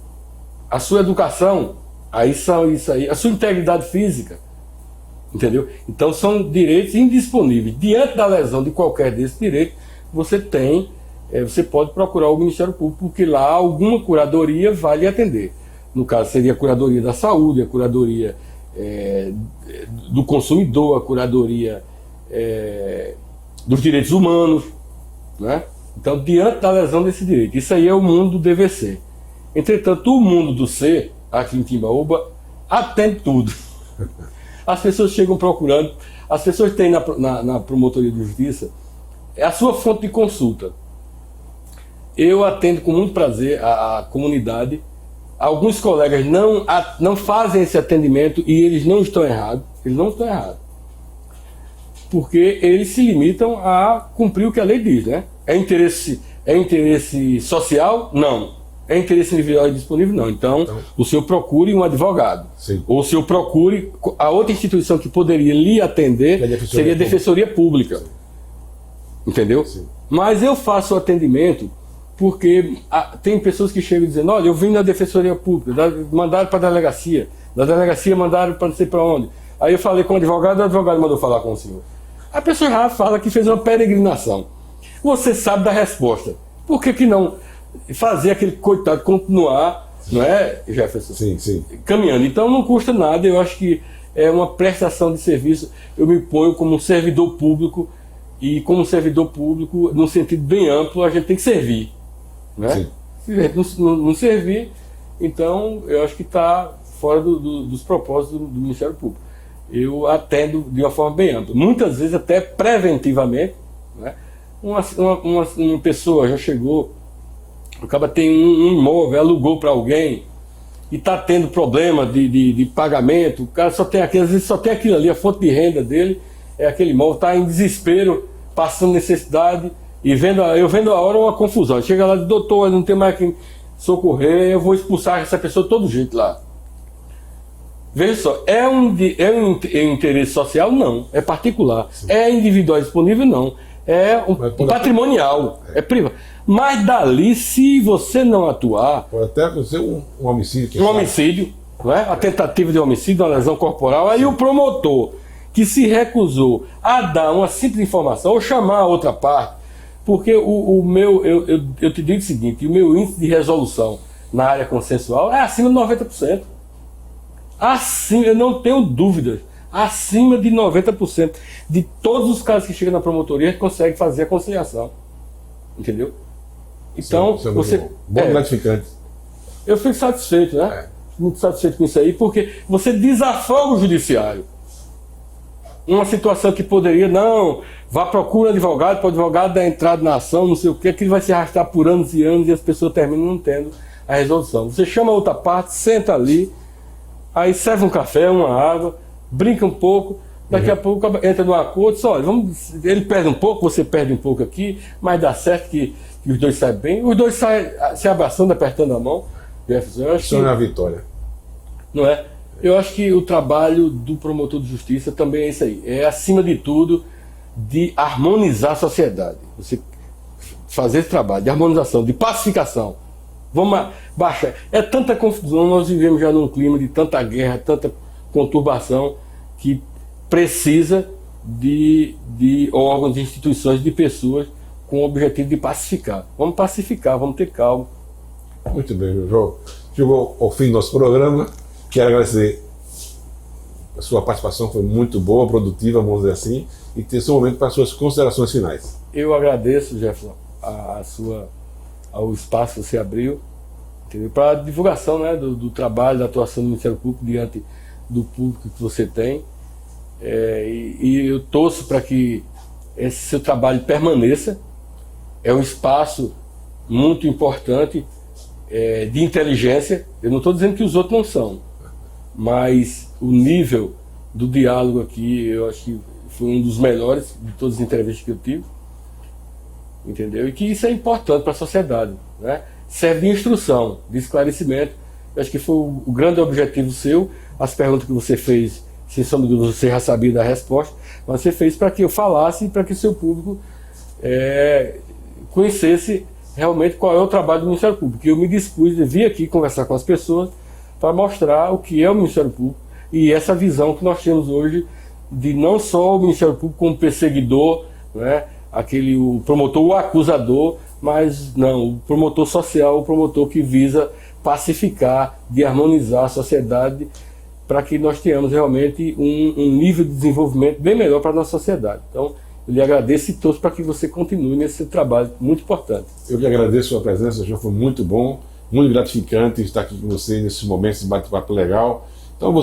a sua educação, aí são isso aí, a sua integridade física, entendeu? Então são direitos indisponíveis. Diante da lesão de qualquer desses direitos, você pode procurar o Ministério Público, porque lá alguma curadoria vai lhe atender. No caso seria a curadoria da saúde, a curadoria do consumidor, a curadoria dos direitos humanos, né? Então, diante da lesão desse direito, isso aí é o mundo do dever ser. Entretanto, o mundo do ser, aqui em Timbaúba, atende tudo. As pessoas chegam procurando, as pessoas têm na promotoria de justiça, é a sua fonte de consulta. Eu atendo com muito prazer a comunidade. Alguns colegas não fazem esse atendimento e eles não estão errados. Eles não estão errados. Porque eles se limitam a cumprir o que a lei diz, né? É interesse social? Não. É interesse individual e disponível? Não. Então, o senhor procure um advogado. Sim. Ou o senhor procure a outra instituição que poderia lhe atender, seria a Defensoria Pública. Entendeu? Sim. Mas eu faço o atendimento Porque tem pessoas que chegam dizendo, olha, eu vim na Defensoria Pública, mandaram para a delegacia, da delegacia mandaram para não sei para onde. Aí eu falei com o advogado mandou falar com o senhor. A pessoa já fala que fez uma peregrinação. Você sabe da resposta. Por que não fazer aquele coitado continuar, não é, Jefferson? Sim, sim. Caminhando. Então não custa nada, eu acho que é uma prestação de serviço. Eu me ponho como um servidor público, e como servidor público, num sentido bem amplo, a gente tem que servir. Né? Sim. Se a gente não servir, então eu acho que está fora dos propósitos do Ministério Público. Eu atendo de uma forma bem ampla, muitas vezes até preventivamente. Né? Uma pessoa já chegou, acaba tem um imóvel, alugou para alguém e está tendo problema de pagamento, o cara só tem aquilo, às vezes só tem aquilo ali, a fonte de renda dele é aquele imóvel, está em desespero, passando necessidade, e eu vendo a hora uma confusão. Chega lá e diz, doutor, não tem mais quem socorrer, eu vou expulsar essa pessoa de todo jeito lá. Veja só, é um interesse social? Não. É particular. Sim. É individual disponível? Não. É patrimonial. É privado. Mas dali, se você não atuar... Pode até acontecer um homicídio. Um homicídio, não é? A tentativa de homicídio, uma lesão corporal. Aí o promotor que se recusou a dar uma simples informação ou chamar a outra parte, porque eu te digo o seguinte, o meu índice de resolução na área consensual é acima de 90%. Assim, eu não tenho dúvidas, acima de 90% de todos os casos que chegam na promotoria, a gente consegue fazer a conciliação. Entendeu? Então, sim, você. Bom, gratificante. Eu fico satisfeito, né? Muito satisfeito com isso aí, porque você desafoga o judiciário. Uma situação que poderia, não, vá procura advogado, para o advogado dar entrada na ação, não sei o que ele vai se arrastar por anos e anos e as pessoas terminam não tendo a resolução. Você chama a outra parte, senta ali. Aí serve um café, uma água, brinca um pouco, daqui a pouco entra no acordo, só, olha, ele perde um pouco, você perde um pouco aqui, mas dá certo que os dois saem bem, os dois saem se abraçando, apertando a mão. Isso é uma vitória. Não é? Eu acho que o trabalho do promotor de justiça também é isso aí, é acima de tudo de harmonizar a sociedade. Você fazer esse trabalho de harmonização, de pacificação. Vamos baixar. É tanta confusão, nós vivemos já num clima de tanta guerra, tanta conturbação, que precisa de órgãos, de instituições, de pessoas com o objetivo de pacificar. Vamos pacificar, vamos ter calma. Muito bem, João. Chegou ao fim do nosso programa. Quero agradecer. A sua participação foi muito boa, produtiva, vamos dizer assim, e ter seu momento para as suas considerações finais. Eu agradeço, Jefferson, ao espaço que você abriu, para a divulgação, né, do trabalho, da atuação do Ministério Público diante do público que você tem. E eu torço para que esse seu trabalho permaneça. É um espaço muito importante de inteligência. Eu não estou dizendo que os outros não são, mas o nível do diálogo aqui, eu acho que foi um dos melhores de todas as entrevistas que eu tive. Entendeu? E que isso é importante para a sociedade, né? Serve de instrução, de esclarecimento. Eu acho que foi o grande objetivo seu. As perguntas que você fez, sem sombra de dúvida, você já sabia da resposta, mas você fez para que eu falasse e para que o seu público conhecesse realmente qual é o trabalho do Ministério Público. Eu me dispus de vir aqui conversar com as pessoas para mostrar o que é o Ministério Público e essa visão que nós temos hoje de não só o Ministério Público como perseguidor, né? O promotor, o acusador, mas não, o promotor social, o promotor que visa pacificar, de harmonizar a sociedade para que nós tenhamos realmente um nível de desenvolvimento bem melhor para a nossa sociedade. Então, eu lhe agradeço e torço para que você continue nesse trabalho muito importante. Eu lhe agradeço a sua presença, João, foi muito bom, muito gratificante estar aqui com você nesses momentos de bate-papo legal. Então,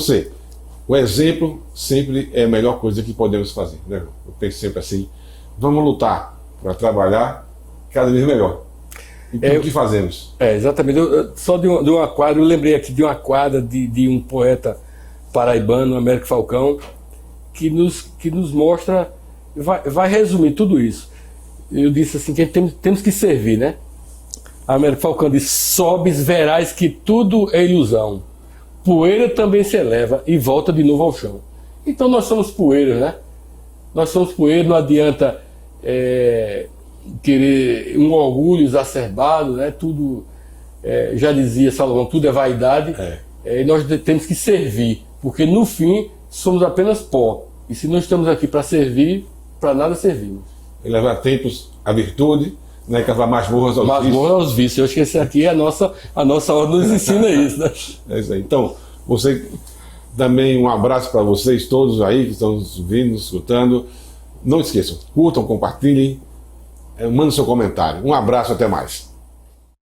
o exemplo sempre é a melhor coisa que podemos fazer, né, João? Eu penso sempre assim. Vamos lutar para trabalhar cada vez melhor. E o que fazemos? Exatamente. Só de uma quadra, eu lembrei aqui de uma quadra de um poeta paraibano, Américo Falcão, que nos mostra, vai resumir tudo isso. Eu disse assim, que temos que servir, né? Américo Falcão disse, sobes, verás que tudo é ilusão. Poeira também se eleva e volta de novo ao chão. Então nós somos poeiras, né? Nós somos poeira, não adianta querer um orgulho exacerbado, né? Tudo, já dizia Salomão, tudo é vaidade. E nós temos que servir, porque no fim somos apenas pó. E se não estamos aqui para servir, para nada servimos. E levar tempos à virtude, né, e cavar masmorras aos vícios. Masmorra aos vícios. Eu acho que esse aqui é a nossa ordem nos ensina isso, né? É isso aí. Então, você também, um abraço para vocês todos aí que estão nos ouvindo, nos escutando. Não esqueçam, curtam, compartilhem, mandem seu comentário. Um abraço, até mais.